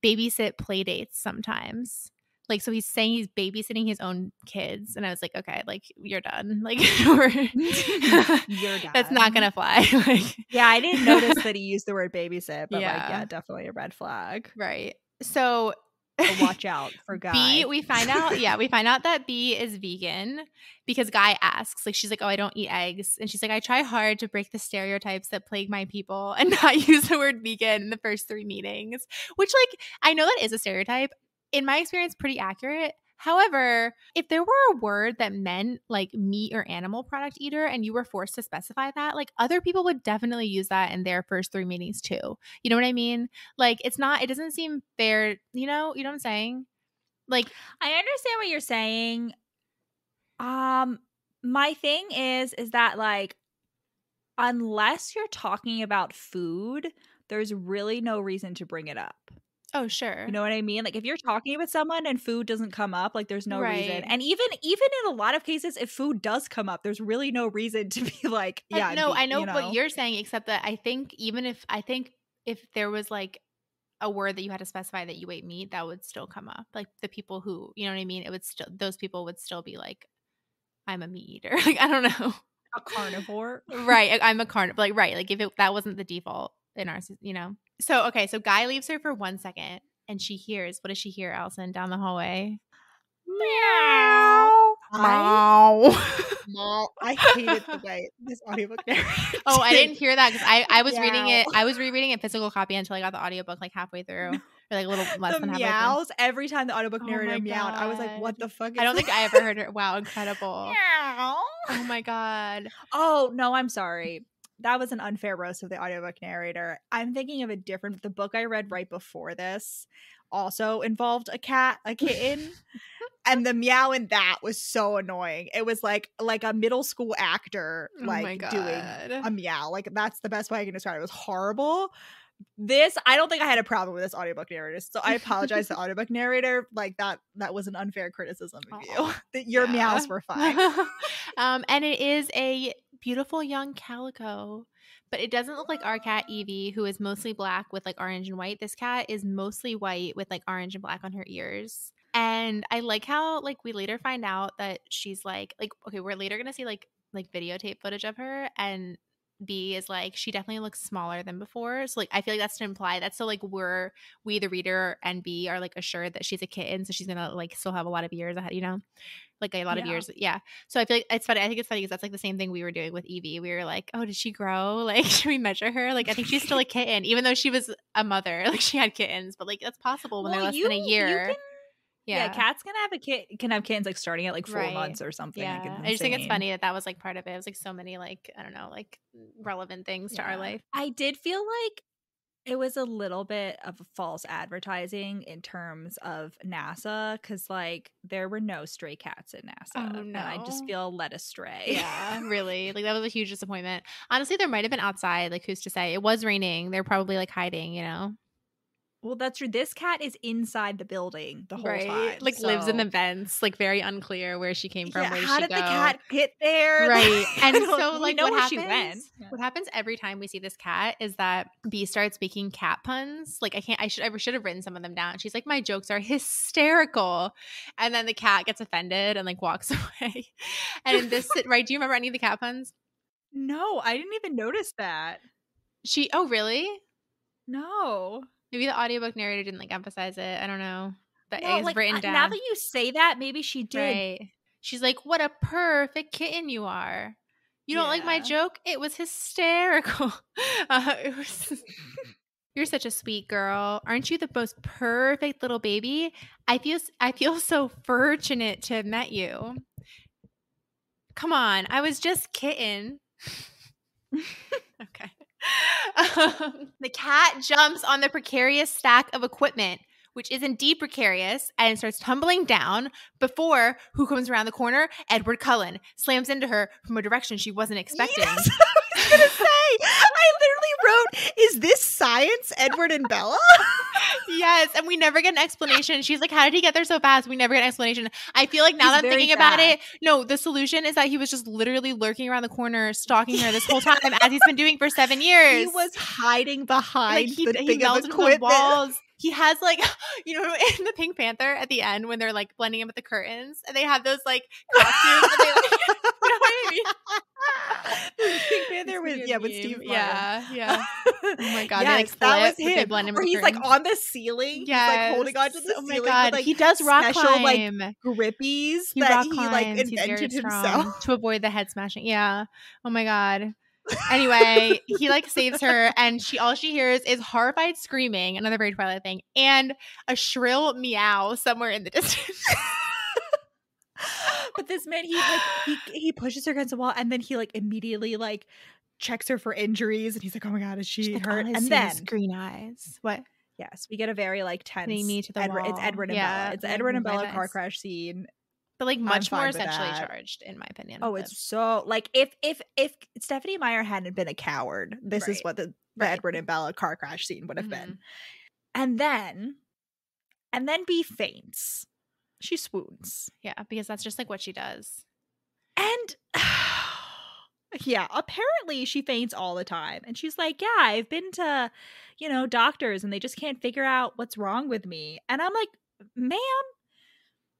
babysit play dates sometimes. Like, so he's saying he's babysitting his own kids. And I was like, okay, like you're done. Like you're done. That's not going to fly. Like, yeah, I didn't notice that he used the word babysit, but yeah, definitely a red flag. Right. So watch out for Guy. B, we find out that B is vegan because Guy asks, like, she's like, oh, I don't eat eggs. And she's like, I try hard to break the stereotypes that plague my people and not use the word vegan in the first 3 meetings, which like, I know that is a stereotype. In my experience, pretty accurate. However, if there were a word that meant like meat or animal product eater and you were forced to specify that, like other people would definitely use that in their first 3 meetings too. You know what I mean? Like it doesn't seem fair, you know what I'm saying? Like I understand what you're saying. My thing is that like unless you're talking about food, there's really no reason to bring it up. Oh, sure. You know what I mean? Like if you're talking with someone and food doesn't come up, like there's no reason. And even in a lot of cases, if food does come up, there's really no reason to be like, yeah. No, I know what you're saying, except that I think if there was like a word that you had to specify that you ate meat, that would still come up. Like the people who, you know what I mean? Those people would still be like, I'm a meat eater. Like, I don't know. A carnivore. Right. I'm a carnivore. Like, right. Like if that wasn't the default in our, So, okay. So Guy leaves her for 1 second and she hears, what does she hear, Allison, down the hallway? Meow. I hated the way this audiobook narrated. Oh, I didn't hear that because I was reading it. I was rereading it physical copy until I got the audiobook like halfway through. Or like a little less than halfway meows through. Every time the audiobook narrator meowed, I was like, what the fuck is I don't think I ever heard her. Wow, incredible. Meow. Oh my God. Oh, no, I'm sorry. That was an unfair roast of the audiobook narrator. I'm thinking of the book I read right before this also involved a kitten. And the meow in that was so annoying. It was like a middle school actor like doing a meow. Like that's the best way I can describe it. It was horrible. This, I don't think I had a problem with this audiobook narrator, so I apologize to the audiobook narrator. Like that was an unfair criticism of you. That your meows were fine. And it is a beautiful young calico, but it doesn't look like our cat Evie, who is mostly black with like orange and white. This cat is mostly white with like orange and black on her ears. And I like how like we later find out that she's like okay, we're later gonna see like videotape footage of her, and B is like she definitely looks smaller than before. So like I feel like that's to imply that so like we the reader and B are like assured that she's a kitten, so she's gonna like still have a lot of years ahead, you know, like a lot of years. Yeah. So I feel like it's funny. I think it's funny because that's like the same thing we were doing with Evie. We were like, oh, did she grow? Like, should we measure her? Like, I think she's still a kitten, even though she was a mother. Like she had kittens, but like that's possible when they're less than a year. Yeah, cats can have kittens like starting at like 4 months or something. Yeah, like, I just think it's funny that was like part of it. It was like so many like I don't know like relevant things to our life. I did feel like it was a little bit of false advertising in terms of NASA because like there were no stray cats in NASA. Oh no, and I just feel led astray. Yeah, really. Like that was a huge disappointment. Honestly, there might have been outside. Like who's to say? It was raining. They're probably like hiding. You know. Well, that's true. This cat is inside the building the whole time. Like lives in the vents. Like very unclear where she came from. Yeah, where did how she did go? the cat get there? Right. And so like know what where happens, she went. What happens every time we see this cat is that B starts making cat puns. Like I should have written some of them down. She's like, my jokes are hysterical. And then the cat gets offended and like walks away. And in this right, do you remember any of the cat puns? No, I didn't even notice that. Oh really? No. Maybe the audiobook narrator didn't like emphasize it. I don't know. But no, it's like, written down. Now that you say that, maybe she did. Right. She's like, what a perfect kitten you are. You don't like my joke? It was hysterical. You're such a sweet girl. Aren't you the most perfect little baby? I feel so fortunate to have met you. Come on. I was just kitten. Okay. The cat jumps on the precarious stack of equipment, which is indeed precarious, and starts tumbling down before who comes around the corner? Edward Cullen slams into her from a direction she wasn't expecting. Yes, I was gonna say. I literally wrote, "Is this science, Edward and Bella?" Yes, and we never get an explanation. She's like, how did he get there so fast? We never get an explanation. I feel like now that I'm thinking about it, no, the solution is that he was just literally lurking around the corner, stalking her this whole time as he's been doing for 7 years. He was hiding behind like the thing of equipment. The walls. He has like, you know, in the Pink Panther at the end when they're like blending in with the curtains and they have those like costumes. And they, like, you know what I mean? Pink Panther with Steve Martin. Yeah. Oh my god, yes, that was him. Where he's like on the ceiling. Yes. He's like holding onto the ceiling. Oh my god, with, like, he does rock special climb. Like grippies he that rock he climbs. like invented himself to avoid the head smashing. Yeah. Oh my god. Anyway, he like saves her, and all she hears is horrified screaming, another very Twilight thing, and a shrill meow somewhere in the distance. But this man, he pushes her against the wall, and then he like immediately like checks her for injuries, and he's like, "Oh my god, is she hurt?" And then green eyes. What? Yes, we get a very like tense. Me to the wall. It's Edward and Bella. It's Edward and Bella car crash scene. But like much more essentially charged, in my opinion. Oh, it's so like if Stephenie Meyer hadn't been a coward, this is what the Edward and Bella car crash scene would have been. And then B faints. She swoons. Yeah, because that's just like what she does. And yeah, apparently she faints all the time. And she's like, yeah, I've been to, doctors and they just can't figure out what's wrong with me. And I'm like, ma'am,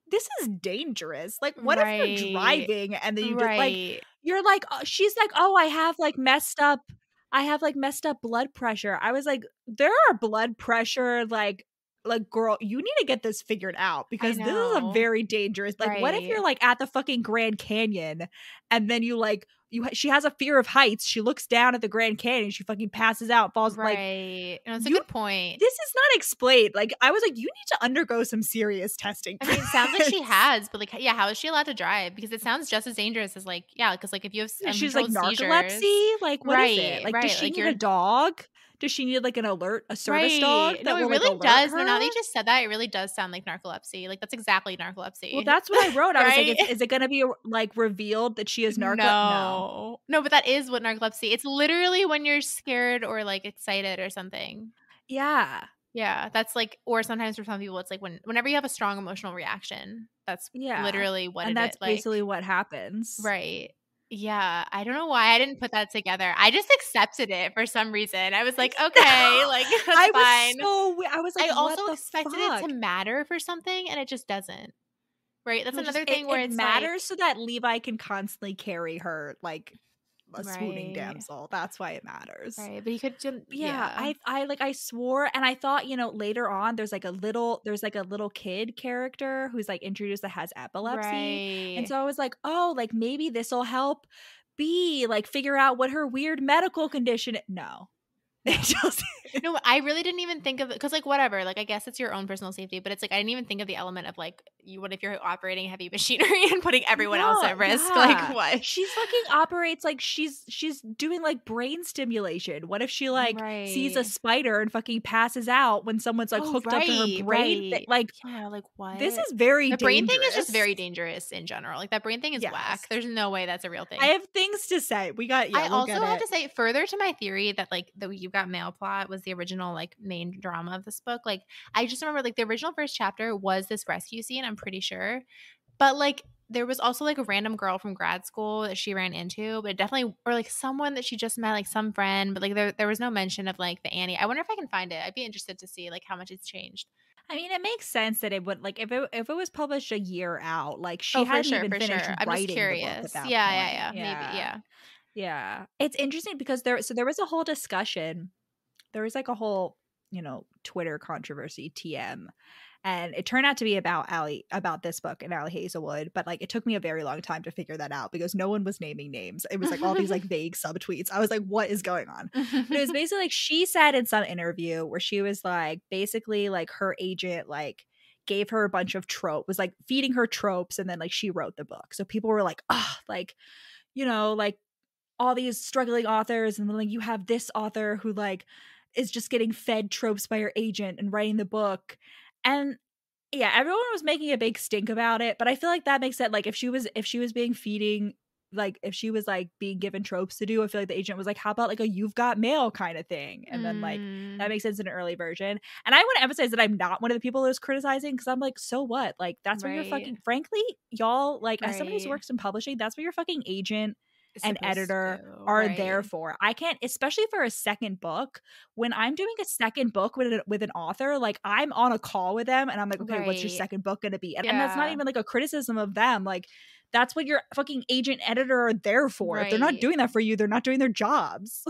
this is dangerous. Like, what if you're driving and then you just like, you're like, she's like, oh, I have messed up blood pressure. I was like, there are blood pressure, like girl, you need to get this figured out because this is a very dangerous, like, what if you're like at the fucking Grand Canyon and then she has a fear of heights. She looks down at the Grand Canyon. She fucking passes out, falls. Right. No, that's a good point. This is not explained. Like, I was like, you need to undergo some serious testing. I mean, it sounds like she has, but like, yeah, how is she allowed to drive? Because it sounds just as dangerous as like, yeah, because like if you have she's like narcolepsy, like what is it? Like, does she need a dog? Does she need like an alert, a service dog Right. that No, it will like really alert does. her? No, now that you just said that, it really does sound like narcolepsy. Like, that's exactly Well, narcolepsy. that's what I wrote. I was like, Right? is it going to be like revealed that she is narco? No. No. No, but that is what narcolepsy, it's literally when you're scared or, like, excited or something. Yeah. Yeah, that's like, or sometimes for some people, it's like whenever you have a strong emotional reaction, that's Yeah. literally what And it is, that's like. basically what happens. Right. Yeah, I don't know why I didn't put that together. I just accepted it for some reason. I was like, "Okay, like, that's I was fine." I was like, I what also the expected it to fuck? matter for something, and it just doesn't. Right? That's No, just another thing where it it's like. matters so that Levi can constantly carry her like a swooning Right. damsel. That's why it matters. Right, but he could just, Yeah, yeah. I swore, and I thought, later on there's like a little kid character who's like introduced that has epilepsy. And Right. so I was like, oh, like maybe this'll help B like figure out what her weird medical condition. No. No. It just No, I really didn't even think of it because, like, whatever. Like, I guess it's your own personal safety, but it's like I didn't even think of the element of like, what if you're operating heavy machinery and putting everyone else No, at risk? Like, yeah. what? She's fucking operates like she's doing like brain stimulation. What if she like sees a Right. spider and fucking passes out when someone's like Oh, hooked up to her right, brain? right. Like Yeah, like this what? is very The brain thing is just dangerous. very dangerous in general. Like, that brain thing is Yes. whack. There's no way that's a real I thing. have things to say. I We'll also get have it. to say, further to my theory that like the You Got Mail plot was the original like main drama of this book. Like, I just remember like the original first chapter was this rescue scene, I'm pretty sure. But like there was also like a random girl from grad school that she ran into, but definitely, or like someone that she just met, like some friend, but like there was no mention of like the Annie. I wonder if I can find it. I'd be interested to see like how much it's changed. I mean, it makes sense that it would like if it was published a year out, like she Oh, for hadn't sure, even for finished sure. I'm just writing the book at curious. that Yeah, yeah, point. yeah. Maybe, Yeah. yeah. Yeah. It's interesting because there was a whole discussion. There was like a whole, Twitter controversy, TM. And it turned out to be about this book and Ali Hazelwood, but like it took me a very long time to figure that out because no one was naming names. It was like all these like vague subtweets. I was like, what is going on? But it was basically like she said in some interview where she was like basically like her agent like gave her a bunch of was like feeding her tropes, and then like she wrote the book. So people were like, oh, like, like all these struggling authors, and then like you have this author who like is just getting fed tropes by her agent and writing the book. And yeah, everyone was making a big stink about it, but I feel like that makes it like if she was being feeding, like if she was like being given tropes to do, I feel like the agent was like, how about like a You've Got Mail kind of thing? And then like that makes sense in an early version. And I want to emphasize that I'm not one of the people who's criticizing, because I'm like, so what? Like that's where you're Right. fucking, frankly, y'all, like as somebody who's Right. works in publishing, that's what your fucking agent and Supposed editor to, are right. there for. I can't, especially for a second book, when I'm doing a second book with an author, like I'm on a call with them and I'm like, okay, what's your Right. second book going to be? And that's not Yeah. even like a criticism of them. Like that's what your fucking agent editor are there for. If they're not Right. doing that for you, they're not doing their jobs.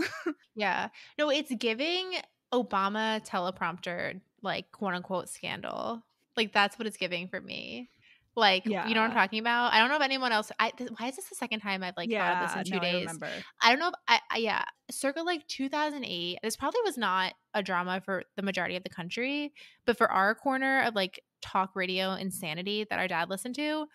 Yeah. No, it's giving Obama teleprompter, like, quote unquote scandal. Like, that's what it's giving for me. Like, you know what I'm Yeah. talking about? I don't know if anyone else. Why is this the second time I've like thought of this in 2 No, I days? remember. I don't know if yeah, circa like 2008. This probably was not a drama for the majority of the country, but for our corner of like talk radio insanity that our dad listened to,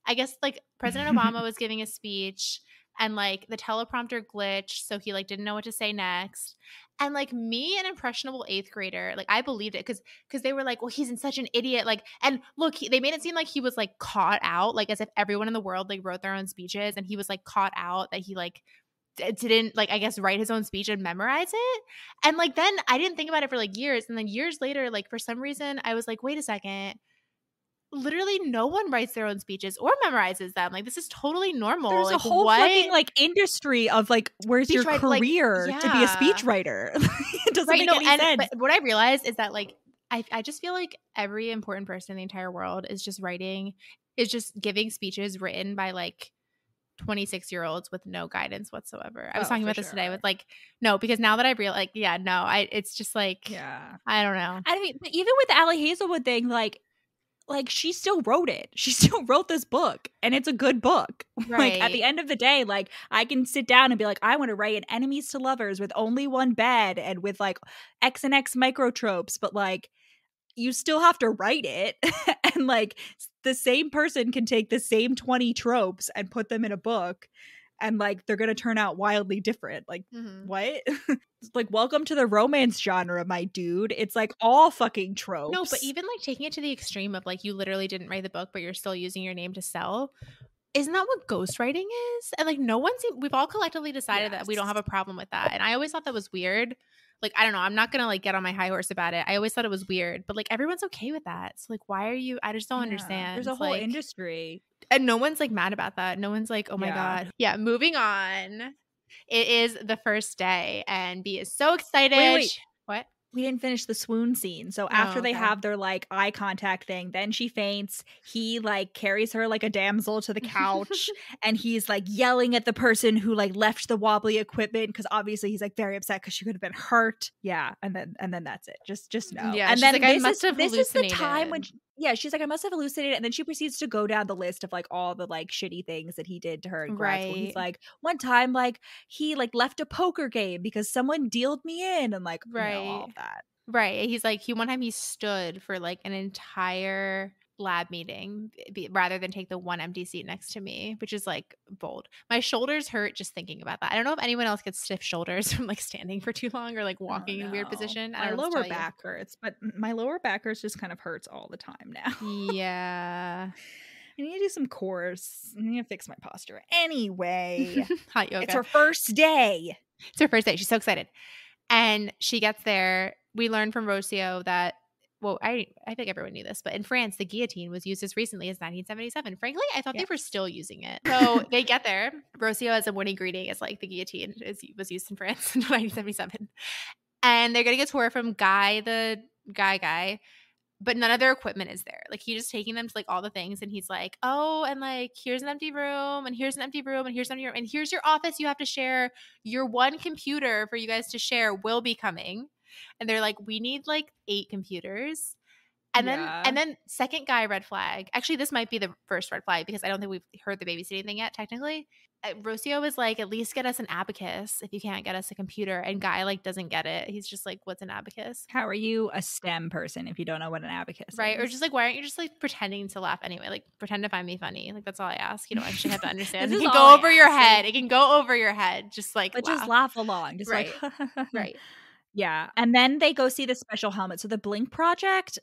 I guess like President Obama was giving a speech and like the teleprompter glitched, so he like didn't know what to say next. And like me, an impressionable 8th grader, like I believed it because they were like, well, he's in such an idiot. Like, and look, they made it seem like he was like caught out, like as if everyone in the world like wrote their own speeches, and he was like caught out that he like didn't like, I guess, write his own speech and memorize it. And like then I didn't think about it for like years, and then years later, like for some reason I was like, wait a second, literally no one writes their own speeches or memorizes them. Like, this is totally normal. There's like, a whole what? fucking like industry of like, where's your Speechwriter, like, career to be a yeah. speechwriter? It doesn't Right, make no, any and sense. but what I realized is that like I just feel like every important person in the entire world is just giving speeches written by like 26-year-olds with no guidance whatsoever. I was talking about this today with like, no, because now that I realize, like, yeah, no, it's just like, Yeah. I don't know. I mean, but even with the Ali Hazelwood thing, like she still wrote it. She still wrote this book, and it's a good book. Right. Like at the end of the day, like I can sit down and be like, I want to write an enemies to lovers with only one bed and with like X and X microtropes, but like you still have to write it. And like the same person can take the same 20 tropes and put them in a book. and like they're gonna turn out wildly different. Like Mhm. what? Like, welcome to the romance genre, my dude. It's like all fucking tropes. No, but even like taking it to the extreme of like you literally didn't write the book, but you're still using your name to sell. Isn't that what ghostwriting is? And like we've all collectively decided that we don't have a problem with that. And I always thought that was weird. Like, I don't know. I'm not going to like get on my high horse about it. I always thought it was weird, but like everyone's okay with that. So like, why are you, I just don't understand. There's a whole industry. And no one's like mad about that. No one's like, oh my God. Yeah. Moving on. It is the first day and B is so excited. Wait. What? We didn't finish the swoon scene. So after they have their like eye contact thing, then she faints. He like carries her like a damsel to the couch and he's like yelling at the person who like left the wobbly equipment because obviously he's like very upset because she could have been hurt. Yeah, and then that's it. Just no. Yeah, and then like, this is the time when she's like, I must have hallucinated, and then she proceeds to go down the list of like all the like shitty things that he did to her in grad school. He's like, one time like he like left a poker game because someone dealed me in, and like all of that. Right. He's like, one time he stood for like an entire lab meeting rather than take the one empty seat next to me, which is like bold. My shoulders hurt just thinking about that. I don't know if anyone else gets stiff shoulders from like standing for too long or like walking in weird position. My lower back hurts, but my lower back just kind of hurts all the time now. Yeah. I need to do some course. I need to fix my posture. Anyway, hot yoga. It's her first day. It's her first day. She's so excited. And she gets there. We learned from Rocio that, well, I think everyone knew this, but in France, the guillotine was used as recently as 1977. Frankly, I thought they were still using it. So they get there. Rocio as a winning greeting is like the guillotine was used in France in 1977. And they're going to get a tour from Guy, the guy. But none of their equipment is there. Like, he's just taking them to, like, all the things. And he's like, oh, and, like, here's an empty room. And here's an empty room. And here's an empty room. And here's your office you have to share. Your one computer for you guys to share will be coming. And they're like, we need, like, 8 computers. And then second guy red flag. Actually, this might be the first red flag because I don't think we've heard the babysitting thing yet, technically. Rocio is like, at least get us an abacus if you can't get us a computer. And Guy like doesn't get it. He's just like, what's an abacus? How are you a STEM person if you don't know what an abacus is? Right. Or just like, why aren't you just like pretending to laugh anyway? Like pretend to find me funny. Like that's all I ask. You don't actually have to understand. It can go over your head. It can go over your head. Just like laugh. Just laugh along. Just right. Like right. Yeah. And then they go see the special helmet. So the Blink Project.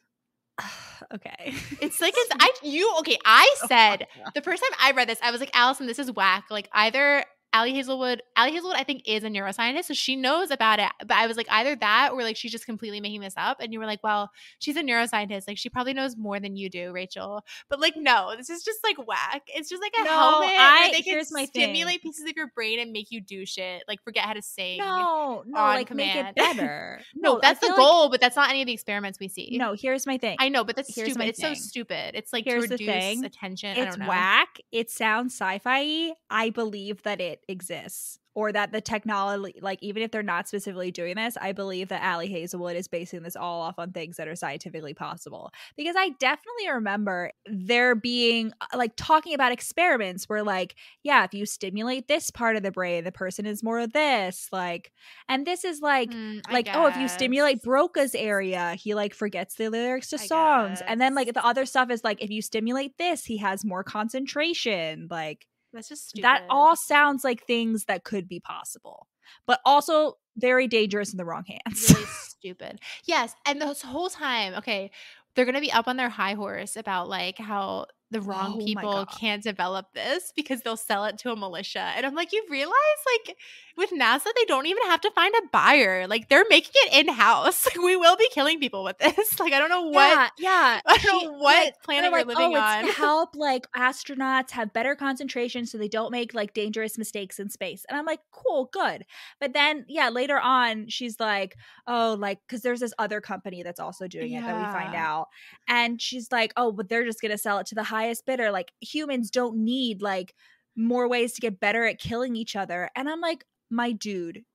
Okay. It's like I said the first time I read this, I was like, Allison, this is whack. Like either Ali Hazelwood I think is a neuroscientist, so she knows about it. But I was like, either that or like she's just completely making this up. And you were like, well, she's a neuroscientist. Like she probably knows more than you do, Rachel. But like, no, this is just like whack. It's just like a helmet where they can stimulate pieces of your brain and make you do shit. Like forget how to sing. No, like command. Make it better. No, that's the goal, but that's not any of the experiments we see. No, here's my thing. I know, but that's stupid. It's so stupid. It's like to reduce attention. It's whack. It sounds sci-fi-y. I believe that it exists, or that the technology, like even if they're not specifically doing this, I believe that Ali Hazelwood is basing this all off on things that are scientifically possible. Because I definitely remember there being like talking about experiments where like, yeah, if you stimulate this part of the brain, the person is more of this, like, and this is like if you stimulate Broca's area, he like forgets the lyrics to songs. And then like the other stuff is like if you stimulate this, he has more concentration. Like that's just stupid. That all sounds like things that could be possible, but also very dangerous in the wrong hands. Really stupid. Yes. And this whole time, okay, they're going to be up on their high horse about like how the wrong people can't develop this because they'll sell it to a militia. And I'm like, you realize like with NASA, they don't even have to find a buyer. Like they're making it in-house. Like we will be killing people with this. Like I don't know what. Yeah. I don't know what planet we're living on. It's to help like astronauts have better concentration so they don't make like dangerous mistakes in space. And I'm like, cool, good. But then later on, she's like, oh, like because there's this other company that's also doing it that we find out. And she's like, oh, but they're just gonna sell it to the highest bidder. Like humans don't need like more ways to get better at killing each other. And I'm like, my dude,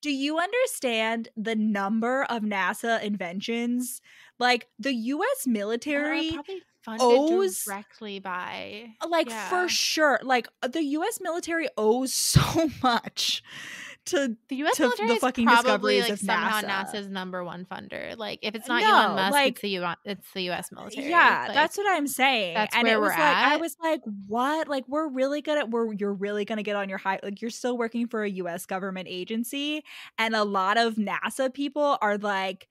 do you understand the number of NASA inventions? Like the US military probably funded directly by for sure. Like the US military owes so much to The U.S. to military the is fucking probably discoveries like of somehow NASA. NASA's number one funder. Like if it's not No, Elon Musk, like it's the U.S. military. yeah, Like that's what I'm saying. that's And where it we're was like I at. was like, what? Like you're really gonna get on your high, like you're still working for a US government agency, and a lot of NASA people are like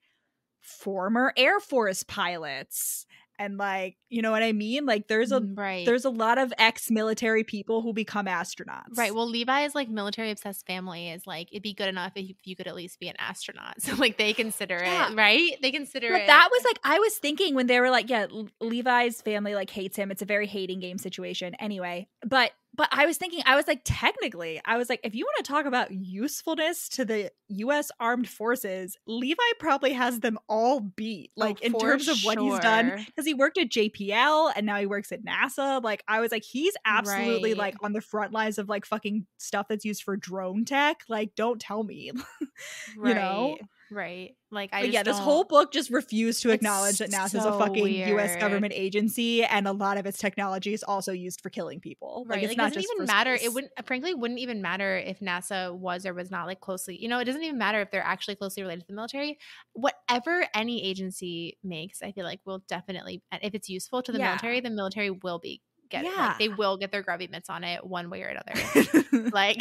former Air Force pilots. And like, you know what I mean? Like there's Right. a lot of ex-military people who become astronauts. Right. Well, Levi's like military obsessed family is like, it'd be good enough if you could at least be an astronaut. So like they consider it, right? They consider But it. that was like, I was thinking when they were like, yeah, Levi's family like hates him. It's a very hating game situation. Anyway, but I was thinking, I was like, technically, I was like, if you want to talk about usefulness to the U.S. Armed Forces, Levi probably has them all beat. Like in terms of what he's done, because he worked at JPL and now he works at NASA. Like I was like, he's absolutely like on the front lines of like fucking stuff that's used for drone tech. Like, don't tell me, you know? Right. Like This whole book just refused to acknowledge that NASA is a fucking weird. US government agency, and a lot of its technology is also used for killing people. Right. Like it's like, not doesn't just even for matter. space. It wouldn't even matter if NASA was or was not like closely, it doesn't even matter if they're actually closely related to the military. Whatever any agency makes, I feel like will definitely, if it's useful to the military will be getting, like they will get their grubby mitts on it one way or another. Like,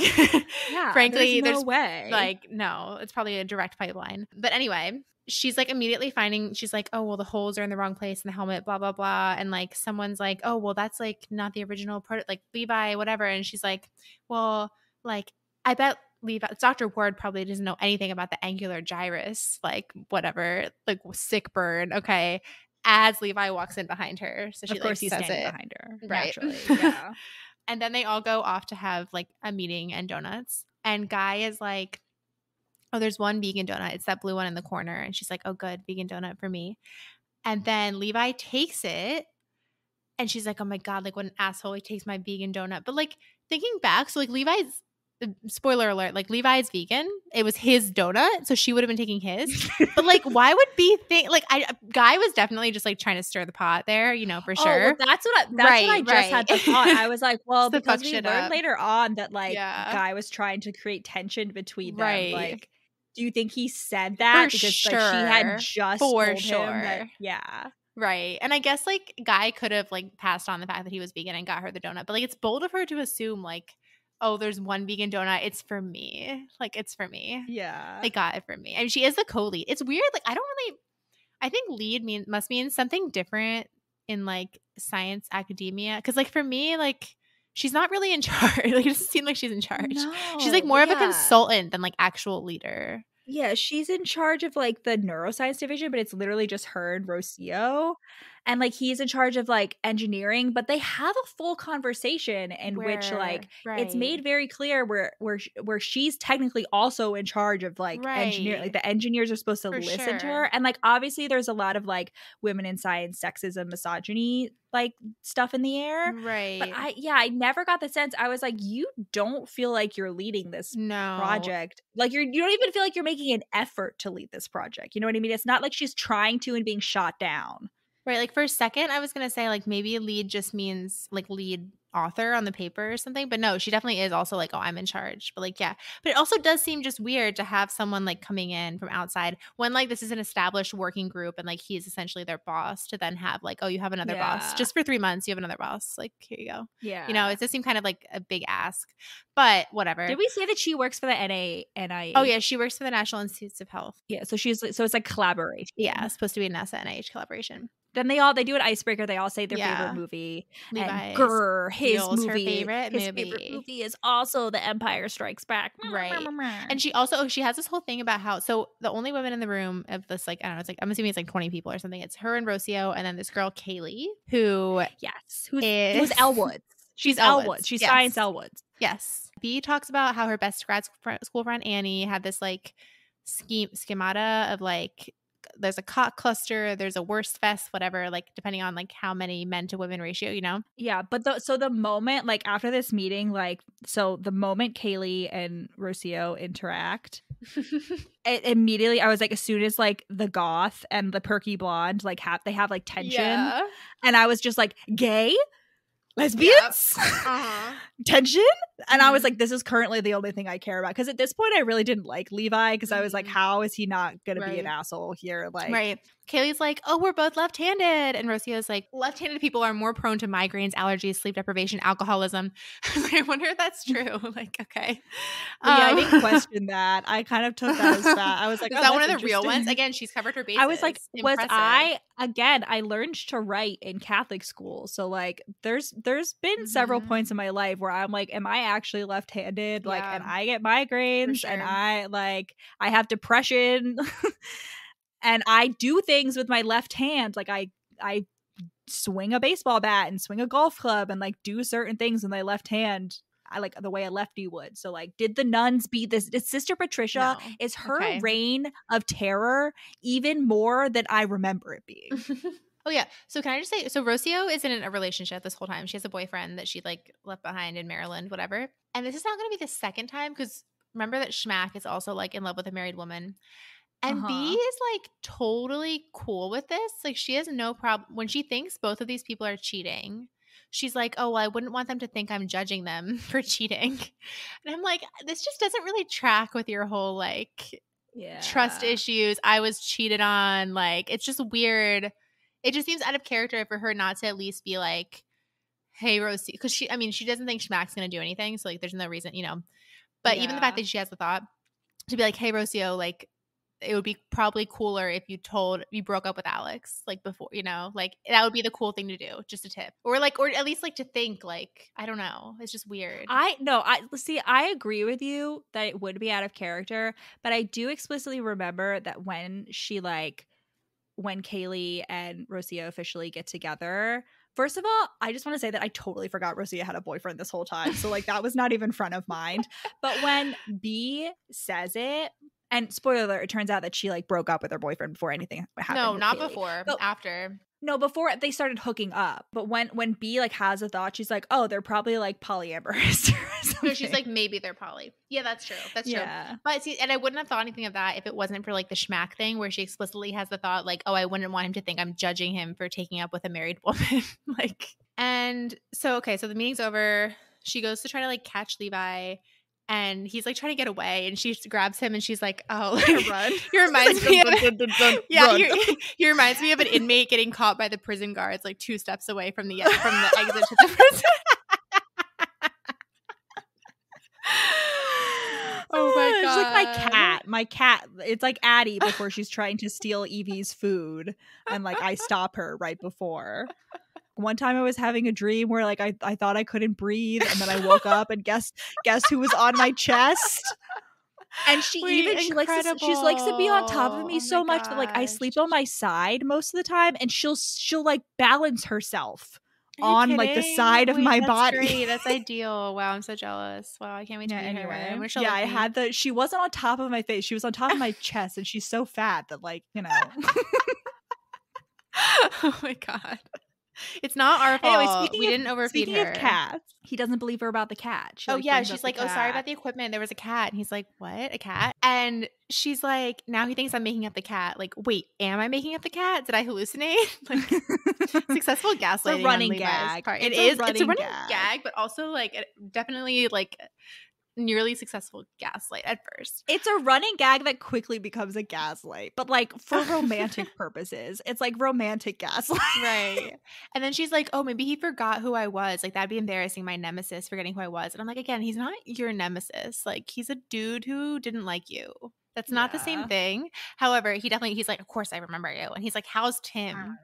frankly, there's no way. Like, no, it's probably a direct pipeline. But anyway, she's like immediately she's like, oh, well, the holes are in the wrong place in the helmet, blah, blah, blah. And like someone's like, oh, well, that's like not the original like Levi, whatever. And she's like, well, like, I bet Dr. Ward probably doesn't know anything about the angular gyrus, like whatever, like sick burn. Okay. As Levi walks in behind her. So she of course like he's says standing it behind her. right. Naturally. Yeah. And then they all go off to have like a meeting and donuts. And Guy is like, oh, there's one vegan donut. It's that blue one in the corner. And she's like, oh, good, vegan donut for me. And then Levi takes it. And she's like, oh my God, like what an asshole. He takes my vegan donut. But like thinking back, so like Levi's, spoiler alert, like Levi's vegan. It was his donut. So she would have been taking his. But like, why would B think, like Guy was definitely just like trying to stir the pot there, for sure. Well, that's what I just had the thought. I was like, well, because we learned later on that like Guy was trying to create tension between them. Right. Like, do you think he said that for because sure. like she had just for told sure. him that? Yeah. Right. And I guess like Guy could have like passed on the fact that he was vegan and got her the donut. But like it's bold of her to assume like, oh, there's one vegan donut. It's for me. Like it's for me. Yeah. They got it for me. I mean, she is the co-lead. It's weird. Like I think lead must mean something different in like science academia. Because like for me, like she's not really in charge. Like it doesn't seem like she's in charge. No, she's like more of a consultant than like actual leader. Yeah, she's in charge of like the neuroscience division, but it's literally just her and Rocio. And like he's in charge of like engineering, but they have a full conversation in which like it's made very clear where she's technically also in charge of like engineering. Like the engineers are supposed to listen to her. And like obviously there's a lot of like women in science, sexism, misogyny like stuff in the air. Right. But I never got the sense. I was like, you don't feel like you're leading this project. Like you don't even feel like you're making an effort to lead this project. You know what I mean? It's not like she's trying to and being shot down. Right. Like for a second, I was going to say like maybe lead just means like lead author on the paper or something. But no, she definitely is also like, oh, I'm in charge. But like, yeah. But it also does seem just weird to have someone like coming in from outside when like this is an established working group and like he is essentially their boss to then have like, oh, you have another boss. Just for 3 months, you have another boss. Like, here you go. Yeah. It does seem kind of like a big ask. But whatever. Did we say that she works for the NIH? Oh, yeah. She works for the National Institutes of Health. Yeah. So it's like collaboration. Yeah. It's supposed to be a NASA NIH collaboration. Then they do an icebreaker. They all say their favorite movie. And his favorite movie is also The Empire Strikes Back. Right. And she has this whole thing about how the only women in the room of this like I don't know, it's like I'm assuming it's like 20 people or something. It's her and Rocio and then this girl Kaylee who's Elwood. She's Elwood. She's Science Elwood. Yes. B talks about how her best grad school friend Annie had this like schemata of like there's a cock cluster, there's a worst fest, whatever, like depending on like how many men to women ratio, Yeah, but the moment like after this meeting, like the moment Kaylee and Rocio interact, immediately I was like, as soon as like the goth and the perky blonde like they have like tension, and I was just like, gay, lesbians, tension, And I was like, this is currently the only thing I care about. Because at this point, I really didn't like Levi because I was like, how is he not going to be an asshole here? Like, right. Kaylee's like, oh, we're both left-handed. And Rocio's like, left-handed people are more prone to migraines, allergies, sleep deprivation, alcoholism. I wonder if that's true. Like, okay. I didn't question that. I kind of took that as fact. I was like, is that one of the real ones? Again, she's covered her bases. I was like, I learned to write in Catholic school. So like there's been several points in my life where I'm like, am I actually left-handed? Like, and I get migraines and I have depression and I do things with my left hand. Like I swing a baseball bat and swing a golf club and like do certain things with my left hand. I like the way a lefty would. So like, did the nuns beat this? Did Sister Patricia, is her reign of terror even more than I remember it being? Oh yeah. So can I just say, so Rocio is in a relationship this whole time. She has a boyfriend that she like left behind in Maryland, whatever. And this is not going to be the second time because remember that Schmack is also like in love with a married woman. And B is like totally cool with this. Like she has no problem when she thinks both of these people are cheating. She's like, oh, well, I wouldn't want them to think I'm judging them for cheating. And I'm like, this just doesn't really track with your whole like trust issues. I was cheated on. Like, it's just weird. It just seems out of character for her not to at least be like, hey, Rosie. Because she doesn't think Schmack's going to do anything. So like, there's no reason, you know. But even the fact that she has the thought to be like, hey, Rocio, like, it would be probably cooler if you broke up with Alex like before, you know, like that would be the cool thing to do. Just a tip, or at least like to think like, I don't know. It's just weird. I agree with you that it would be out of character, but I do explicitly remember that when Kaylee and Rocio officially get together, first of all, I just want to say that I totally forgot Rocio had a boyfriend this whole time. So like that was not even front of mind. But when B says it, and spoiler alert, it turns out that she like broke up with her boyfriend before anything happened. No, not Kaylee. before. After. No, before they started hooking up. But when B like has a thought, she's like, oh, they're probably like polyamorous or something. No, she's like, maybe they're poly. Yeah, that's true. That's true. But see, and I wouldn't have thought anything of that if it wasn't for like the Schmack thing where she explicitly has the thought like, oh, I wouldn't want him to think I'm judging him for taking up with a married woman. Like, and so the meeting's over. She goes to try to like catch Levi. And he's like trying to get away, and she grabs him, and she's like, "Oh, like, run!" You reminds me you reminds me of an inmate getting caught by the prison guards, like 2 steps away from the exit to the prison. Oh my god! It's like my cat. It's like Addie before she's trying to steal Evie's food, and like I stop her right before. One time I was having a dream where like I thought I couldn't breathe, and then I woke up and guess who was on my chest. And she likes to be on top of me so much that like I sleep on my side most of the time, and she'll like balance herself on like the side of my body. Great. That's ideal. Wow, I'm so jealous. Wow, I can't wait to meet her. I had she wasn't on top of my face, she was on top of my chest, and she's so fat that like, you know. Oh my god. It's not our fault. Anyway, we didn't overfeed her. Speaking of cats, he doesn't believe her about the cat. She's like, oh, sorry about the equipment. There was a cat. And he's like, what? A cat? And she's like, now he thinks I'm making up the cat. Like, wait, am I making up the cat? Did I hallucinate? Like, successful gaslighting. It's a running gag. It's a running gag, but also like definitely like nearly successful gaslight at first. It's a running gag that quickly becomes a gaslight, but like for romantic purposes. It's like romantic gaslight. Right. And then she's like, oh, maybe he forgot who I was. Like, that'd be embarrassing, my nemesis forgetting who I was. And I'm like, again, he's not your nemesis. Like, he's a dude who didn't like you. That's not the same thing. However, he's like, of course I remember you. And he's like, how's Tim?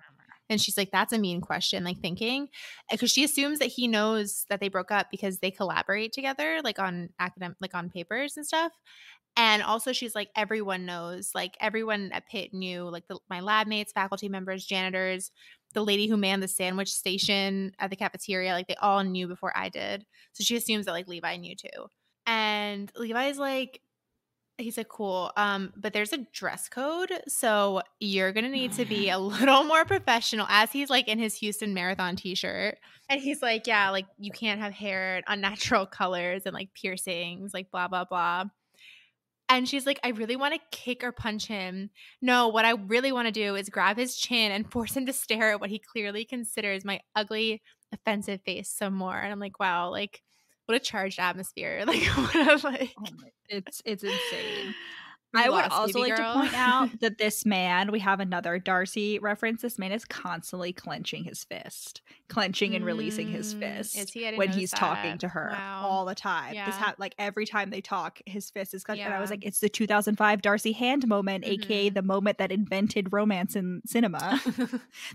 And she's like, that's a mean question, like thinking, because she assumes that he knows that they broke up because they collaborate together, like on on papers and stuff. And also she's like, everyone knows, like everyone at Pitt knew, like my lab mates, faculty members, janitors, the lady who manned the sandwich station at the cafeteria, like they all knew before I did. So she assumes that like Levi knew too. And Levi's like, he's like, cool. But there's a dress code. So you're going to need to be a little more professional, as he's like in his Houston Marathon t-shirt. And he's like, yeah, like you can't have hair in unnatural colors and like piercings, like blah, blah, blah. And she's like, I really want to kick or punch him. No, what I really want to do is grab his chin and force him to stare at what he clearly considers my ugly, offensive face some more. And I'm like, wow, like What a charged atmosphere. Like, what a, like. Oh my, it's insane. We I would lost also baby like to girl. point out that this man, we have another Darcy reference. This man is constantly clenching his fist, clenching and releasing his fist Is he? I didn't when notice he's that. talking to her Wow. all the time. Yeah. This like every time they talk, his fist is clenched. And I was Yeah. like, it's the 2005 Darcy Hand moment, aka the moment that invented romance in cinema.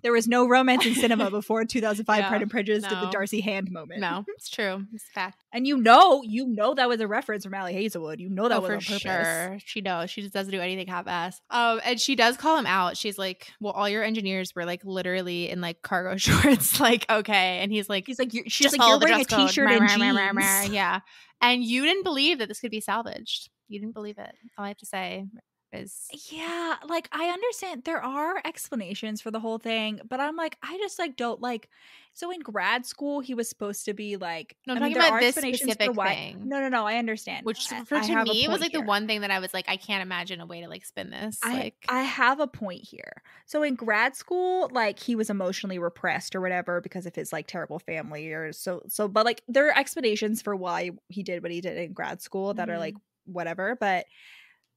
There was no romance in cinema before 2005 Pride and Prejudice did the Darcy Hand moment. No, it's true. It's a fact. And you know that was a reference from Ali Hazelwood. You know that was for on purpose. Sure. She knows. She just doesn't do anything half-ass. And she does call him out. She's like, well, all your engineers were like literally in like cargo shorts. Like, okay. And he's like, she's like, you're wearing a t-shirt and jeans. Yeah. And you didn't believe that this could be salvaged. You didn't believe it. All I have to say is, yeah, like I understand there are explanations for the whole thing, but I'm like, I just like don't like. So in grad school, he was supposed to be like, no, I mean, there there are are this explanations specific for why. thing. No, I understand. Which to me was like the one thing that I was like, I can't imagine a way to like spin this. I have a point here. So in grad school, like he was emotionally repressed or whatever because of his like terrible family or so, but like there are explanations for why he did what he did in grad school that are like whatever, but.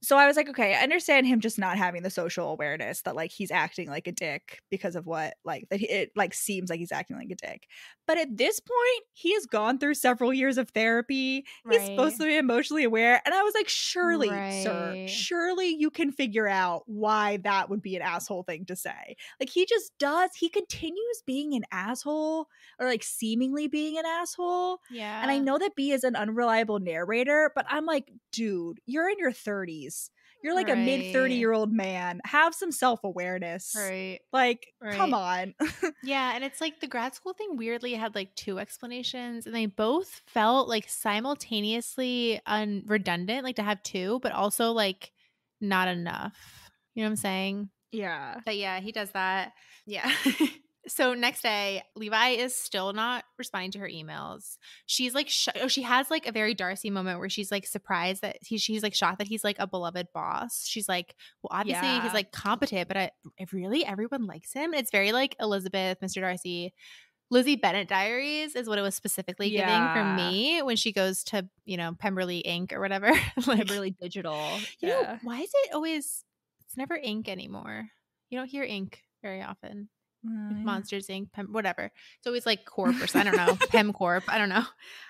So I was like, okay, I understand him just not having the social awareness that like he's acting like a dick because of what like that it like seems like he's acting like a dick. But at this point, he has gone through several years of therapy. He's supposed to be emotionally aware. And I was like, surely, sir, surely you can figure out why that would be an asshole thing to say. Like he continues being an asshole or like seemingly being an asshole. Yeah. And I know that B is an unreliable narrator, but I'm like, dude, you're in your 30s. You're like a mid 30-year-old man. Have some self-awareness. Right. Like, come on. Yeah. And it's like the grad school thing weirdly had like two explanations and they both felt like simultaneously redundant, like to have two, but also like not enough. You know what I'm saying? Yeah. But yeah, he does that. Yeah. So next day, Levi is still not responding to her emails. She's like, she has like a very Darcy moment where she's like surprised that she's like shocked that he's like a beloved boss. She's like, well, obviously he's like competent, but really everyone likes him. It's very like Elizabeth, Mr. Darcy. Lizzie Bennet Diaries is what it was specifically giving for me when she goes to, you know, Pemberley Ink or whatever. Like, Pemberley Digital. You know, why is it always, it's never ink anymore. You don't hear ink very often. Monsters Inc. Whatever. It's always like Corp or I don't know. Pem Corp. I don't know.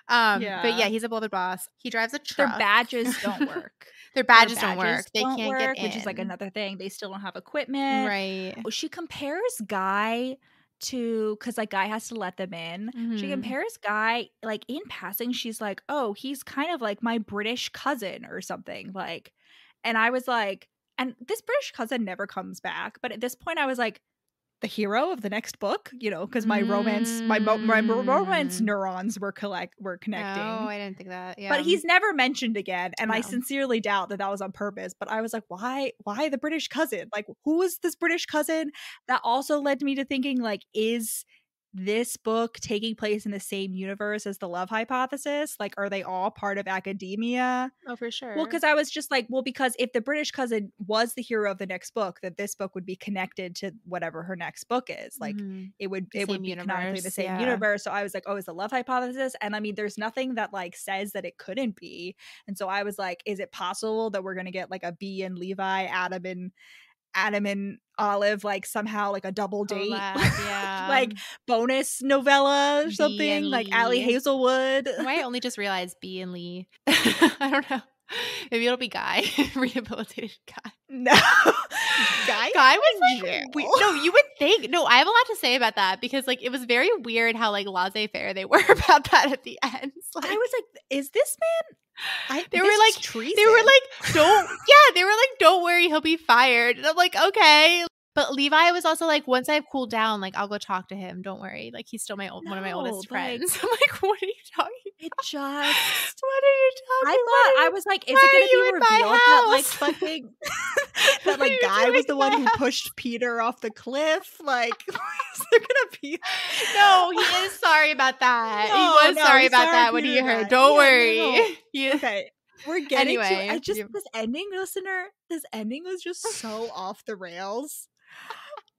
But yeah, he's a beloved boss. He drives a truck. Their badges don't work. Their badges don't work. They can't get in. Which is like another thing. They still don't have equipment. Right. She compares Guy to, because like Guy has to let them in. She compares Guy like in passing. She's like, oh, he's kind of like my British cousin or something. Like, and I was like, and this British cousin never comes back. But at this point, I was like, the hero of the next book, you know, because my romance neurons were connecting. Oh, I didn't think that. Yeah, but he's never mentioned again, and I sincerely doubt that was on purpose. But I was like, why the British cousin? Like, who is this British cousin? That also led me to thinking, like, is this book taking place in the same universe as the Love Hypothesis? Like, are they all part of academia? Oh, for sure. Well, because I was just like, well, because if the British cousin was the hero of the next book, that this book would be connected to whatever her next book is. Like, it would be canonically the same universe. So I was like, oh, is the Love Hypothesis? And I mean, there's nothing that like says that it couldn't be. And so I was like, is it possible that we're gonna get like a B and Levi, Adam and Olive, like somehow like a double date, like bonus novella or something, like Ali Hazelwood? I only just realized B and Lee. I don't know. Maybe it'll be Guy, rehabilitated Guy. No, Guy was like, no, you would think. No, I have a lot to say about that because like it was very weird how like laissez-faire they were about that at the end. Like, I was like, is this man? They were like, don't worry, he'll be fired. And I'm like, okay. But Levi was also like, once I've cooled down, like I'll go talk to him. Don't worry. Like he's still one of my oldest friends. I'm like, what are you talking about? What are you talking about? I was like, is it going to be revealed that like fucking that like Guy was the one who pushed Peter off the cliff? Like, is there going to be? No, he is sorry about that. He was sorry about that when he heard. Don't worry. Okay. We're getting to this ending, listener. This ending was just so off the rails.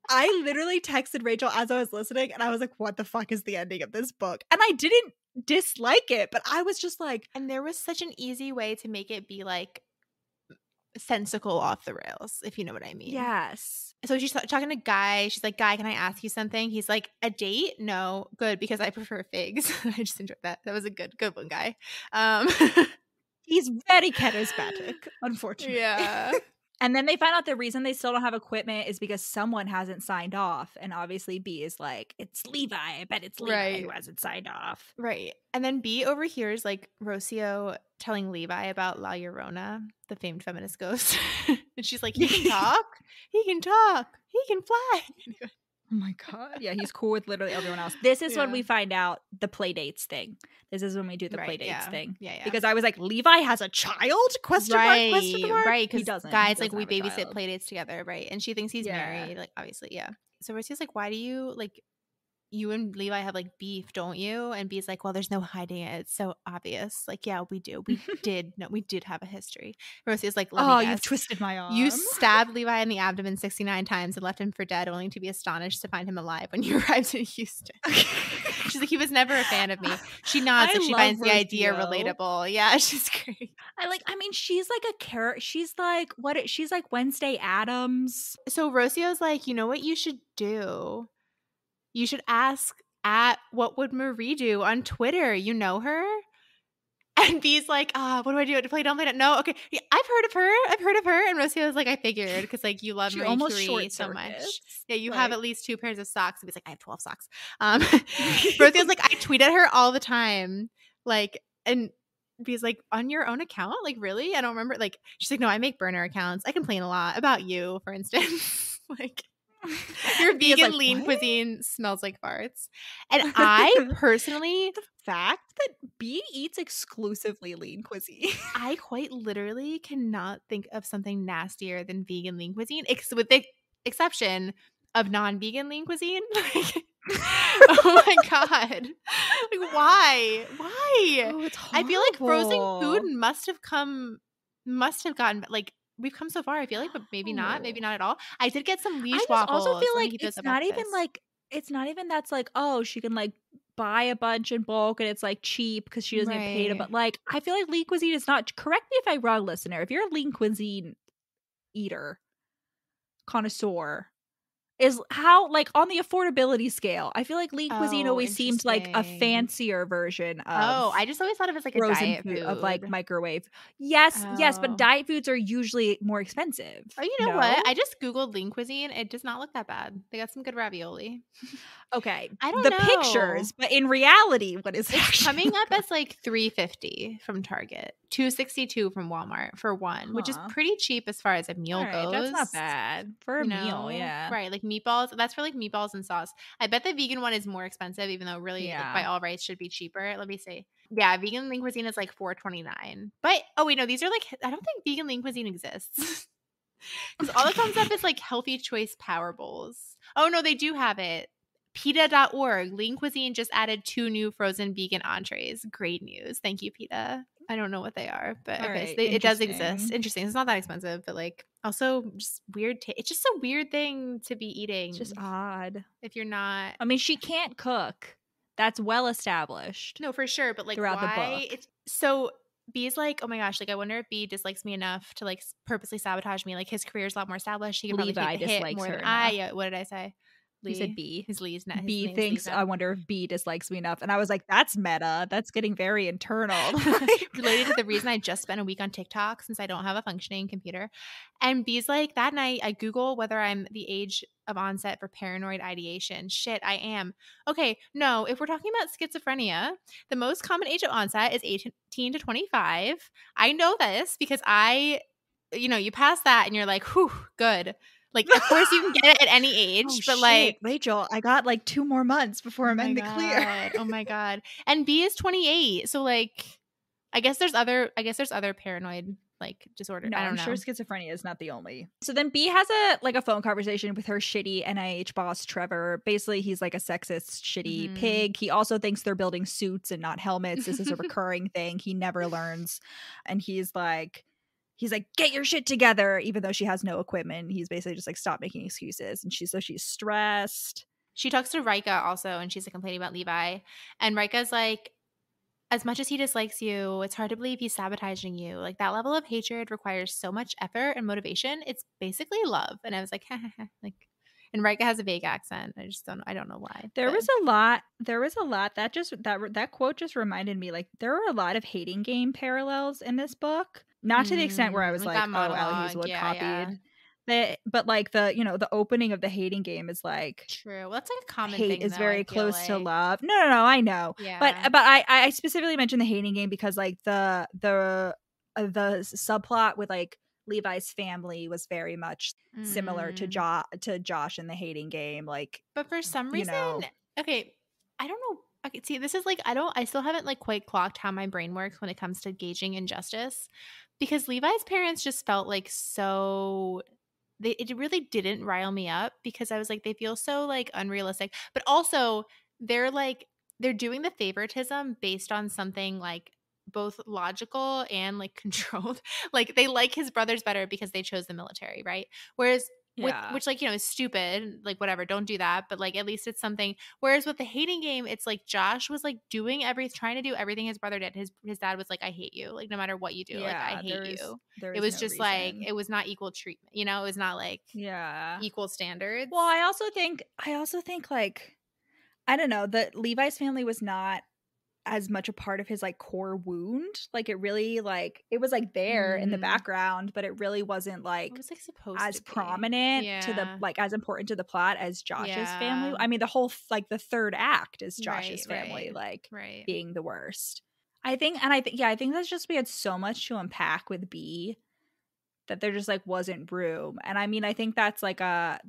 I literally texted Rachel as I was listening, and I was like, what the fuck is the ending of this book? And I didn't dislike it, but I was just like, and there was such an easy way to make it be like sensical off the rails, if you know what I mean. yes. So she's talking to Guy. She's like, Guy, can I ask you something? He's like, a date? No. Good, because I prefer figs. I just enjoyed that. That was a good one, Guy. He's very charismatic, unfortunately. Yeah. And then they find out the reason they still don't have equipment is because someone hasn't signed off. And obviously B is like, it's Levi. I bet it's Levi who hasn't signed off. Right. And then B overhears like Rocio telling Levi about La Llorona, the famed feminist ghost. And she's like, he can talk. He can talk. He can fly. Anyway. Oh my God. Yeah, he's cool with literally everyone else. This is when we find out the play dates thing. This is when we do the play dates thing. Yeah. Because I was like, Levi has a child? Question mark? Right. He Because doesn't. Guys, He like, doesn't we have a babysit child. play dates together, right? And she thinks he's married. Like, obviously, yeah. So Rocio's like, why do you, like, you and Levi have like beef, don't you? And B's like, well, there's no hiding it. It's so obvious. Like, yeah, we do. We did have a history. Rosie's like, let me guess. You've twisted my arm. You stabbed Levi in the abdomen 69 times and left him for dead, only to be astonished to find him alive when you arrived in Houston. She's like, he was never a fan of me. She nods, like she finds the idea relatable. Yeah, she's great. I mean, she's like a character. She's like, she's like Wednesday Addams. So Rocio's like, you know what you should do? You should ask at what would Marie do on Twitter. You know her? And B's like, what do I do? To play dumb? No, okay. Yeah, I've heard of her. And Rocio's like, I figured, because like you love Marie Curie so much. Yeah, you have at least 2 pairs of socks. And B's like, I have 12 socks. Rocio's like, I tweet at her all the time. Like, and B's like, on your own account? Like, really? I don't remember. Like, she's like, no, I make burner accounts. I complain a lot about you, for instance. Like, your vegan lean cuisine smells like farts. And I personally, the fact that B eats exclusively lean cuisine, I quite literally cannot think of something nastier than vegan lean cuisine, with the exception of non-vegan lean cuisine. Oh my God. Like, why? Oh, it's horrible. I feel like frozen food must have gotten like, we've come so far, I feel like, but maybe not at all. I did get some leash waffles. I also feel like it's not even that's like, oh, she can like buy a bunch in bulk and it's like cheap because she doesn't get paid. But like, I feel like lean cuisine is not, correct me if I'm wrong, listener, if you're a lean cuisine eater, connoisseur, is how, like, on the affordability scale, I feel like lean cuisine always seemed like a fancier version of I just always thought of it as like a diet food of like microwave. Yes, but diet foods are usually more expensive. Oh, you know what? I just Googled lean cuisine. It does not look that bad. They got some good ravioli. Okay. I don't know. Pictures, but in reality, what is it's coming up as like $3.50 from Target, $2.62 from Walmart for one, which is pretty cheap as far as a meal goes. That's not bad for a meal, yeah. Right, like meatballs. That's for like meatballs and sauce. I bet the vegan one is more expensive, even though really like, by all rights should be cheaper. Let me see. Yeah, vegan lean cuisine is like $4.29. But oh wait, no, these are like, I don't think vegan lean cuisine exists. Because all that comes up is like healthy choice power bowls. Oh no, they do have it. PETA.org. Lean cuisine just added 2 new frozen vegan entrees. Great news. Thank you, PETA. I don't know what they are, but okay, so it does exist. Interesting. It's not that expensive, but like also just weird. It's just a weird thing to be eating. It's just odd. If you're not. I mean, she can't cook. That's well established. No, for sure. But like, throughout why? The book. So B's like, oh my gosh, like I wonder if B dislikes me enough to like purposely sabotage me. Like his career's a lot more established. He can probably take the hit more than I. Yeah, what did I say? You said B. His Lee's not. B thinks, I wonder if B dislikes me enough. And I was like, that's meta. That's getting very internal. Related to the reason I just spent a week on TikTok since I don't have a functioning computer. And B's like, that night I Google whether I'm the age of onset for paranoid ideation. Shit, I am. Okay, no, if we're talking about schizophrenia, the most common age of onset is 18 to 25. I know this because you pass that and you're like, whew, good. Like, of course you can get it at any age, but like Rachel, I got like 2 more months before I'm in the clear. Oh my God. And B is 28. So like, I guess there's other paranoid like disorder. No, I don't know. I'm sure schizophrenia is not the only. So then B has a phone conversation with her shitty NIH boss, Trevor. Basically, he's like a sexist, shitty pig. He also thinks they're building suits and not helmets. This is a recurring thing. He never learns. And he's like, get your shit together, even though she has no equipment. He's basically just like, stop making excuses. And she's stressed. She talks to Rika also, and she's like complaining about Levi. And Rika's like, as much as he dislikes you, it's hard to believe he's sabotaging you. Like, that level of hatred requires so much effort and motivation. It's basically love. And I was like, ha, ha, ha. Like, and Rika has a vague accent. I don't know why. There but- was a lot that quote just reminded me, like, there were a lot of hating game parallels in this book. Not to the extent where I was like, that oh, Ali monologue, Hazelwood yeah, copied. But like the opening of the hating game is like, True. Well, that's like a common hate thing, is though, very I feel close to like. love. No, I know. Yeah. But I specifically mentioned the hating game because like the subplot with like Levi's family was very much similar to Josh in the hating game. Like, but for some reason, know. okay, I don't know. Okay, see, this is like I still haven't like quite clocked how my brain works when it comes to gauging injustice, because Levi's parents just felt like so. It really didn't rile me up because I was like, they feel so like unrealistic, but also they're doing the favoritism based on something like both logical and like controlled. Like, they like his brothers better because they chose the military, right? Whereas which like, is stupid, like, whatever, don't do that, but like at least it's something. Whereas with the hating game, it's like Josh was like trying to do everything his brother did. His dad was like, I hate you, like, no matter what you do, like, I hate you. It was just reason. like, it was not equal treatment, it was not like equal standards. Well, I also think like, I don't know, that Levi's family was not as much a part of his like core wound. Like, it really like it was like there in the background, but it really wasn't like it was like supposed as to be prominent to the like as important to the plot as Josh's family. I mean, the whole like the third act is Josh's family like being the worst. I think that's just, we had so much to unpack with B that there just like wasn't room. And I mean, I think that's like a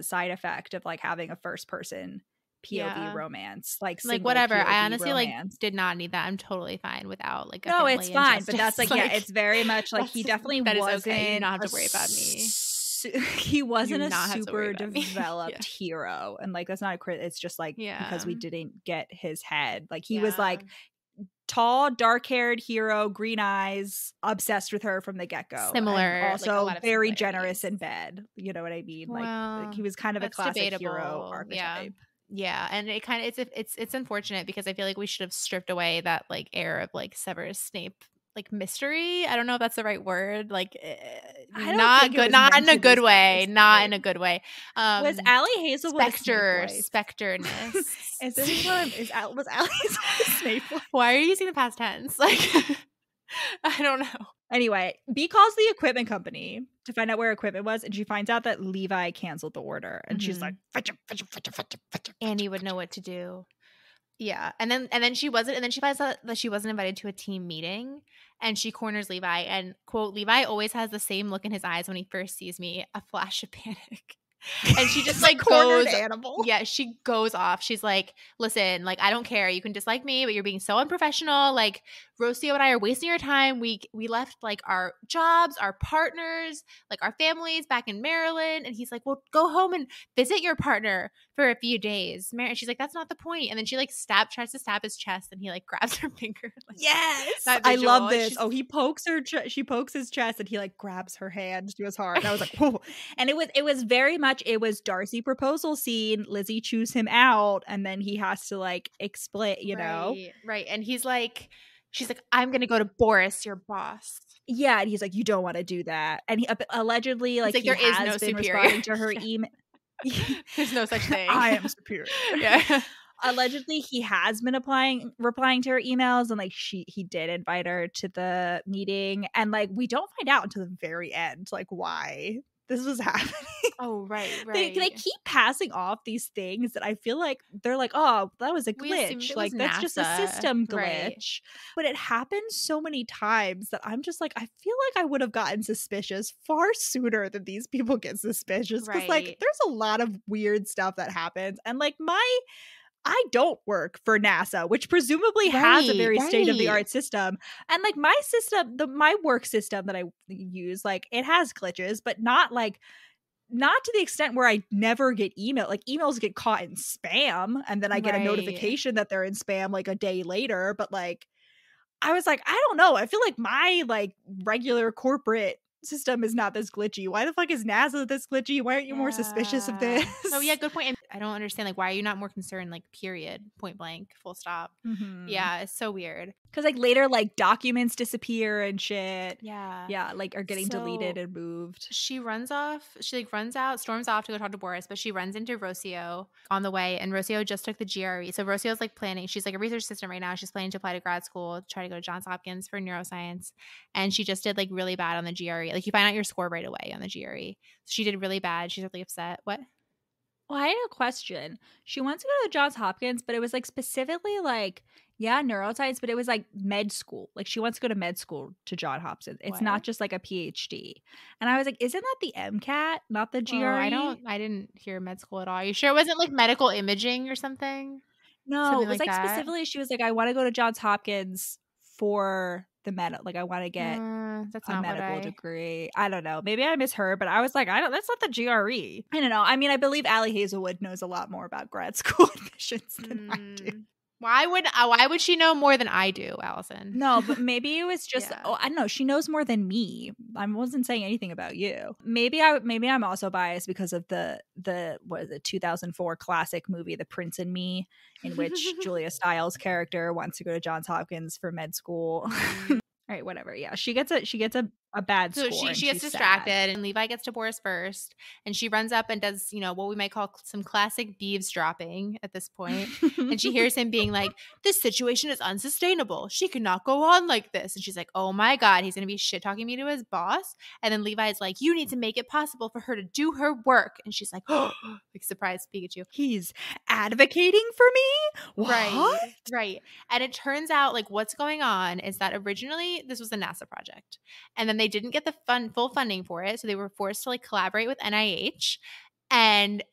side effect of like having a first person POV romance, like whatever. POV I honestly romance. like did not need that. I'm totally fine without like a no, it's fine, injustice. but that's like, yeah, it's very much like he definitely wasn't. Okay. You do not have to worry about me. He wasn't a super developed hero, and like that's not a crit. It's just like because we didn't get his head. Like, he was like tall, dark-haired hero, green eyes, obsessed with her from the get-go. Similar, and also like, very generous in bed. You know what I mean? Well, like he was kind of a classic hero archetype. Yeah, and it kind of it's unfortunate because I feel like we should have stripped away that like air of like Severus Snape like mystery. I don't know if that's the right word. Like, not good, not in a good way. Not in a good way. Was Ali Hazelwood specterness? Is this what was Ali Hazelwood Snape? Why are you using the past tense? Like, I don't know. Anyway, B calls the equipment company to find out where equipment was, and she finds out that Levi canceled the order, and she's like, fetch him. Annie would know what to do. Yeah, and then she wasn't, and then she finds out that she wasn't invited to a team meeting, and she corners Levi, and quote, Levi always has the same look in his eyes when he first sees me, a flash of panic. And she just like goes animal. Yeah, she goes off. She's like, listen, like, I don't care. You can dislike me, but you're being so unprofessional. Like, Rocio and I are wasting your time. We left like our jobs, our partners, like our families back in Maryland. And he's like, well, go home and visit your partner for a few days. And she's like, that's not the point. And then she like tries to stab his chest, and he like grabs her finger. Like, yes, I love this. He pokes her. She pokes his chest, and he like grabs her hand to his heart. And I was like, whoa. And it was very much. It was Darcy proposal scene. Lizzie chews him out, and then he has to like explain, right. And he's like, she's like, I'm gonna go to Boris, your boss. Yeah, and he's like, you don't want to do that. And he allegedly like he there has is no been superior. responding to her email. There's no such thing. I am superior. Yeah. Allegedly, he has been replying to her emails, and like he did invite her to the meeting, and like we don't find out until the very end like why this was happening. Oh, right. They keep passing off these things that I feel like they're like, oh, that was a glitch. Like, that's NASA. just a system glitch. Right. But it happens so many times that I'm just like, I feel like I would have gotten suspicious far sooner than these people get suspicious. Because like, there's a lot of weird stuff that happens. And like I don't work for NASA, which presumably has a very state-of-the-art system. And like my system, my work system that I use, like it has glitches, but not to the extent where I never get email. Like emails get caught in spam, and then I get a notification that they're in spam like a day later. But like, I was like, I don't know. I feel like my like regular corporate system is not this glitchy. Why the fuck is NASA this glitchy? Why aren't you more suspicious of this? Oh yeah, good point. I don't understand. Like, why are you not more concerned? Like, period, point blank, full stop. Yeah, it's so weird. Because like later, like documents disappear and shit. Yeah. Yeah, like are getting deleted and moved. She runs off. She like runs out, storms off to go talk to Boris, but she runs into Rocio on the way. And Rocio just took the GRE. So Rocio's like planning. She's like a research assistant right now. She's planning to apply to grad school, try to go to Johns Hopkins for neuroscience. And she just did like really bad on the GRE. Like you find out your score right away on the GRE. So she did really bad. She's really upset. What? Well, I had a question. She wants to go to Johns Hopkins, but it was like specifically like, yeah, neuroscience, but it was like med school. Like she wants to go to med school to Johns Hopkins. It's not just like a PhD. And I was like, isn't that the MCAT, not the GRE? I didn't hear med school at all. Are you sure it wasn't like medical imaging or something? No, something it was like specifically, she was like, I want to go to Johns Hopkins for the like I want to get that's a not medical degree. I don't know. Maybe I misheard, but I was like, that's not the GRE. I don't know. I mean, I believe Ali Hazelwood knows a lot more about grad school admissions than I do. Why would she know more than I do, Allison? No, but maybe it was just I don't know. She knows more than me. I wasn't saying anything about you. Maybe I'm also biased because of the what is it, 2004 classic movie The Prince and Me, in which Julia Stiles' character wants to go to Johns Hopkins for med school. All right, whatever. Yeah, she gets a bad score. So she gets distracted, and Levi gets to Boris first, and she runs up and does, what we might call some classic eavesdropping at this point. And she hears him being like, "This situation is unsustainable. She cannot go on like this." And she's like, "Oh my God, he's going to be shit talking me to his boss." And then Levi's like, "You need to make it possible for her to do her work." And she's like, "Oh," like surprised Pikachu. He's advocating for me? What? Right. And it turns out like what's going on is that originally this was a NASA project. And then they didn't get the full funding for it. So they were forced to like collaborate with NIH. And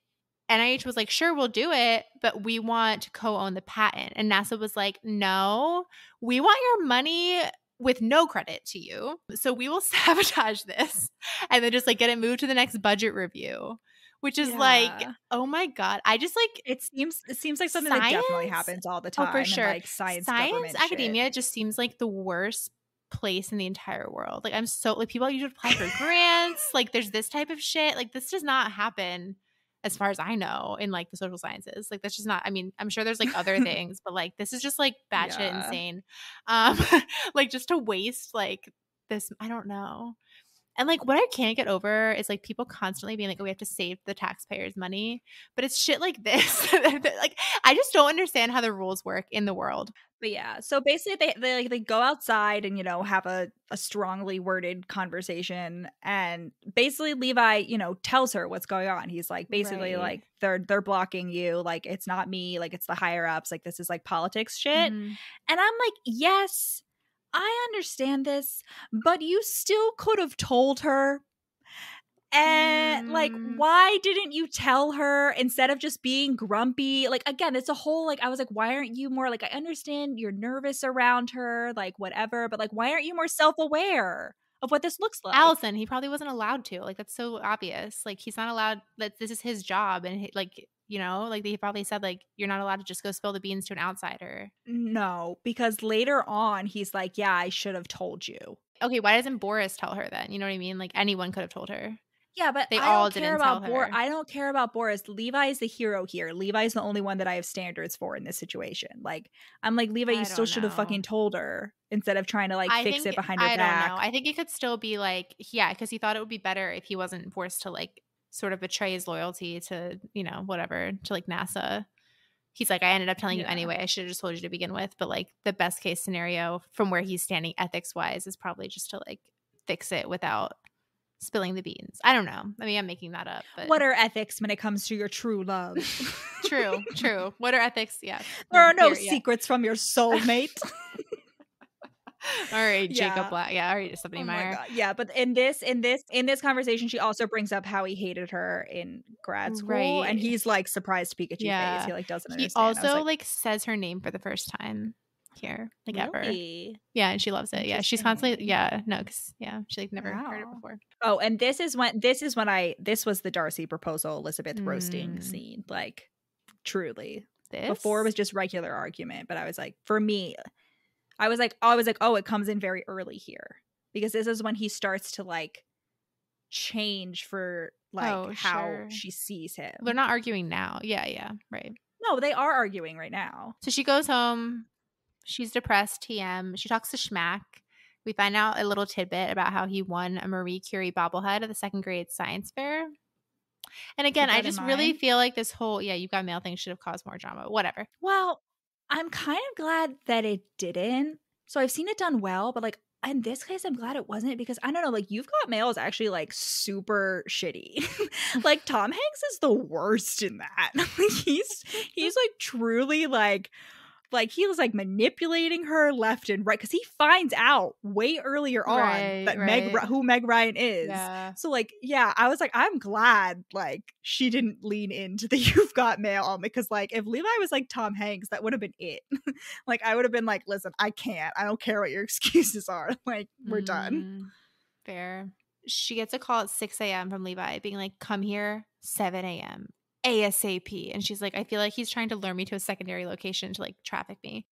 NIH was like, "Sure, we'll do it, but we want to co-own the patent." And NASA was like, "No, we want your money with no credit to you. So we will sabotage this and then just like get it moved to the next budget review." Which is like, oh my God. I just like it seems like something that definitely happens all the time. Oh, for sure. In, like science academia shit. just seems like the worst place in the entire world. Like I'm so like people usually apply for grants. Like there's this type of shit. Like this does not happen as far as I know in like the social sciences. Like that's just not, I mean, I'm sure there's like other things, but like this is just like batshit insane. Like just to waste like this, I don't know. And like what I can't get over is like people constantly being like, "Oh, we have to save the taxpayers' money," but it's shit like this. Like I just don't understand how the rules work in the world. But yeah, so basically they go outside and have a strongly worded conversation, and basically Levi tells her what's going on. He's like basically like they're blocking you, like it's not me, like it's the higher ups, like this is like politics shit. And I'm like, yes, I understand this, but you still could have told her. And like, why didn't you tell her instead of just being grumpy? Like, again, it's a whole like, I was like, why aren't you more like, I understand you're nervous around her, like whatever, but like, why aren't you more self-aware of what this looks like? Allison, he probably wasn't allowed to. Like, that's so obvious. Like, he's not allowed, that this is his job. And he, like, like he probably said, like, you're not allowed to just go spill the beans to an outsider. No, because later on, he's like, yeah, I should have told you. Okay, why doesn't Boris tell her then? You know what I mean? Like, anyone could have told her. Yeah, but they all didn't tell her. I don't care about Boris. Levi is the hero here. Levi's the only one that I have standards for in this situation. Like, I'm like, Levi, you still should have fucking told her instead of trying to like fix it behind her back. I don't know. I think it could still be like, yeah, because he thought it would be better if he wasn't forced to like sort of betray his loyalty to, whatever, to like NASA. He's like, I ended up telling you anyway. I should have just told you to begin with. But like the best case scenario from where he's standing ethics wise is probably just to like fix it without spilling the beans. I don't know. I mean, I'm making that up. But what are ethics when it comes to your true love? True. What are ethics? Yeah. There are no secrets from your soulmate. All right, Jacob Black. Yeah, all right, Stephanie Meyer. My God. Yeah, but in this conversation, she also brings up how he hated her in grad school, and he's like surprised Pikachu face. He like doesn't understand. He also like says her name for the first time here, like ever. Yeah, and she loves it. Yeah, she's constantly because she like never heard it before. Oh, and this was the Darcy proposal Elizabeth roasting scene. Like, truly, before it was just regular argument, but I was like, for me, I was like, oh, it comes in very early here, because this is when he starts to like change for like how sure. she sees him. They're not arguing now. Yeah, right. No, they are arguing right now. So she goes home. She's depressed, TM. She talks to Schmack. We find out a little tidbit about how he won a Marie Curie bobblehead at the second grade science fair. And again, I just really feel like this whole, you got mail thing should have caused more drama. Whatever. Well, I'm kind of glad that it didn't. So I've seen it done well, but like in this case, I'm glad it wasn't because I don't know, like You've Got Mail is actually like super shitty. Like Tom Hanks is the worst in that. he's like truly like he was like manipulating her left and right because he finds out way earlier on that who Meg Ryan is. Yeah. So like, yeah, I was like, I'm glad like she didn't lean into the You've Got Mail on because like if Levi was like Tom Hanks, that would have been it. Like I would have been like, listen, I don't care what your excuses are. Like we're done. Fair. She gets a call at 6 a.m. from Levi being like, come here 7 a.m. ASAP. And she's like, I feel like he's trying to lure me to a secondary location to like traffic me.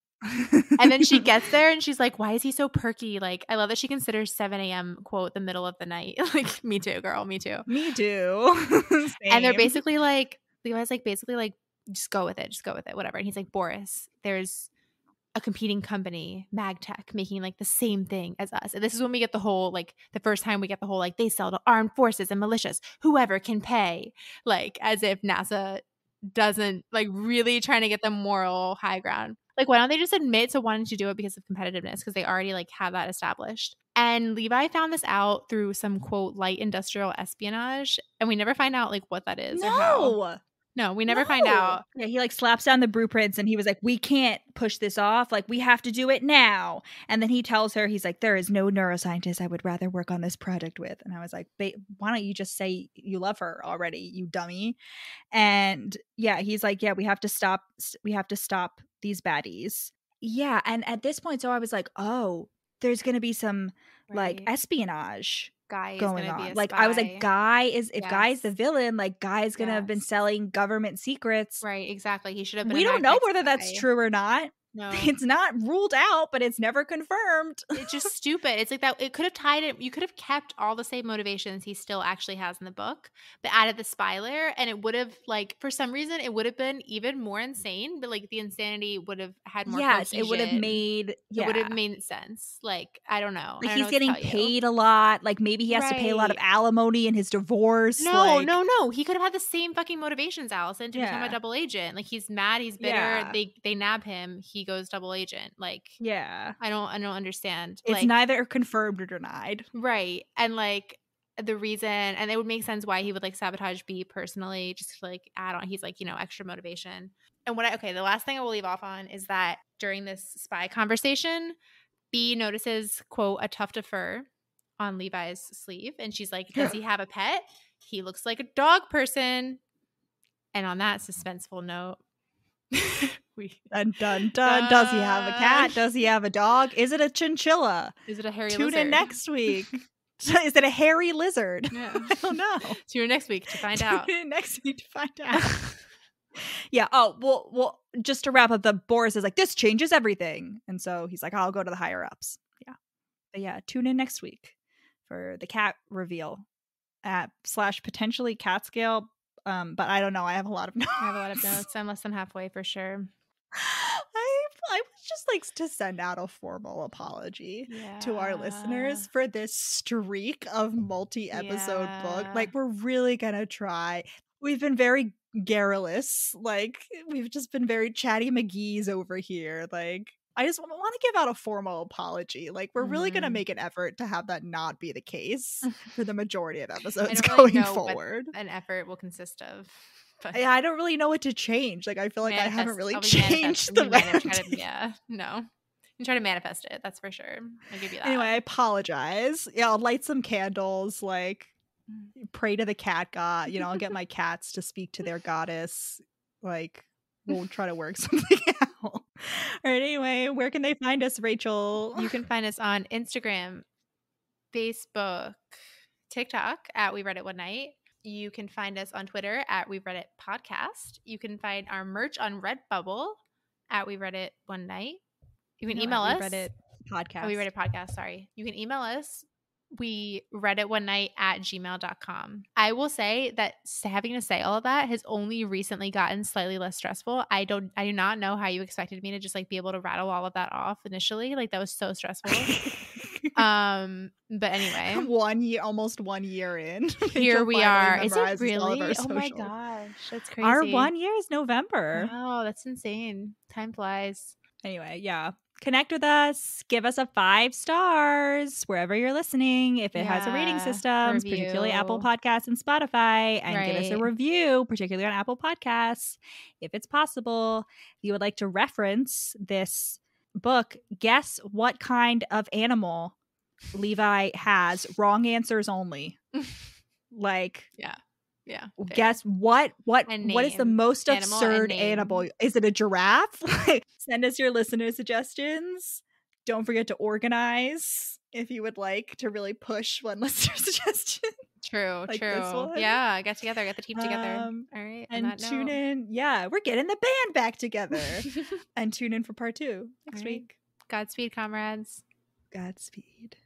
And then she gets there and she's like, why is he so perky? Like, I love that she considers 7 a.m. quote the middle of the night. Like, me too, girl. Me too. Me too. And they're basically like, Levi's like, basically like, just go with it. Just go with it. Whatever. And he's like, Boris, there's a competing company, MagTech, making like the same thing as us. And this is when we get the whole, like the first time we get the whole, like they sell to armed forces and militias, whoever can pay, like as if NASA doesn't like really trying to get the moral high ground. Like why don't they just admit to wanting to do it because of competitiveness? Because they already like have that established. And Levi found this out through some quote light industrial espionage. And we never find out like what that is or how. No, we never find out. Yeah, he like slaps down the blueprints and he was like, we can't push this off. Like, we have to do it now. And then he tells her, he's like, there is no neuroscientist I would rather work on this project with. And I was like, why don't you just say you love her already, you dummy? And yeah, he's like, yeah, we have to stop these baddies. Yeah, and at this point, so I was like, oh, there's going to be some like espionage Guy going on. Like I was like, Guy is the villain, like Guy's gonna have been selling government secrets. Right, exactly. He should have been. We don't know whether that's true or not. No. It's not ruled out, but it's never confirmed. It's just stupid. It's like that. It could have tied it. You could have kept all the same motivations he still actually has in the book, but added the spy layer, and it would have like for some reason it would have been even more insane. But like the insanity would have had more. Yes, cohesion. It would have made. Yeah. It would have made sense. Like I don't know. Like he's getting paid a lot. Like maybe he has to pay a lot of alimony in his divorce. No. He could have had the same fucking motivations, Allison, to become a double agent. Like he's mad. He's bitter. Yeah. They nab him. He goes double agent. Like I don't understand. It's like, neither confirmed or denied. Right. And like the reason, and it would make sense why he would like sabotage B personally, just to like add on. He's like, extra motivation. And the last thing I will leave off on is that during this spy conversation, B notices, quote, a tuft of fur on Levi's sleeve. And she's like, does he have a pet? He looks like a dog person. And on that suspenseful note, dun, dun, dun. Does he have a cat? Does he have a dog? Is it a chinchilla? Is it a hairy lizard? Tune in next week. Is it a hairy lizard? Yeah. I don't know. Tune in next week to find out. Next week to find out. Yeah. Oh, well, just to wrap up, the Boris is like, this changes everything. And so he's like, I'll go to the higher ups. Yeah. But yeah, tune in next week for the cat reveal at / potentially cat scale. But I don't know. I have a lot of notes. I have a lot of notes. I'm less than halfway for sure. I would just like to send out a formal apology to our listeners for this streak of multi-episode book. Like we're really gonna try. We've been very garrulous. Like we've just been very chatty McGee's over here. Like I just want to give out a formal apology. Like we're really going to make an effort to have that not be the case for the majority of episodes going forward. An effort will consist of. But I don't really know what to change. Like I feel like I haven't really changed the No. You try to manifest it. That's for sure. I'll give you that. Anyway, I apologize. Yeah, I'll light some candles. Like pray to the cat god. I'll get my cats to speak to their goddess. Like we'll try to work something out. All right, anyway, where can they find us, Rachel? You can find us on Instagram, Facebook, TikTok at We Read It One Night. You can find us on Twitter at We Read It Podcast. You can find our merch on Redbubble at We Read It One Night. You can email us. We Read It Podcast. We Read It Podcast, sorry. You can email us we read it one night at gmail.com. I will say that having to say all of that has only recently gotten slightly less stressful. I do not know how you expected me to just like be able to rattle all of that off initially. Like that was so stressful. But anyway, almost 1 year in. Here we are. Is it really? Oh my gosh, that's crazy. Our 1 year is November. Wow, that's insane. Time flies. Anyway, yeah. Connect with us. Give us a 5 stars wherever you're lining. If it has a rating system, particularly Apple Podcasts and Spotify, and give us a review, particularly on Apple Podcasts. If it's possible, if you would like to reference this book, guess what kind of animal Levi has. Wrong answers only. Like, yeah. Guess what is the most absurd animal? Is it a giraffe? Send us your listener suggestions. Don't forget to organize if you would like to really push one listener suggestion. True. Yeah, get together, get the team together. All right. And tune in. Yeah, we're getting the band back together. And tune in for part 2 next week. Godspeed, comrades. Godspeed.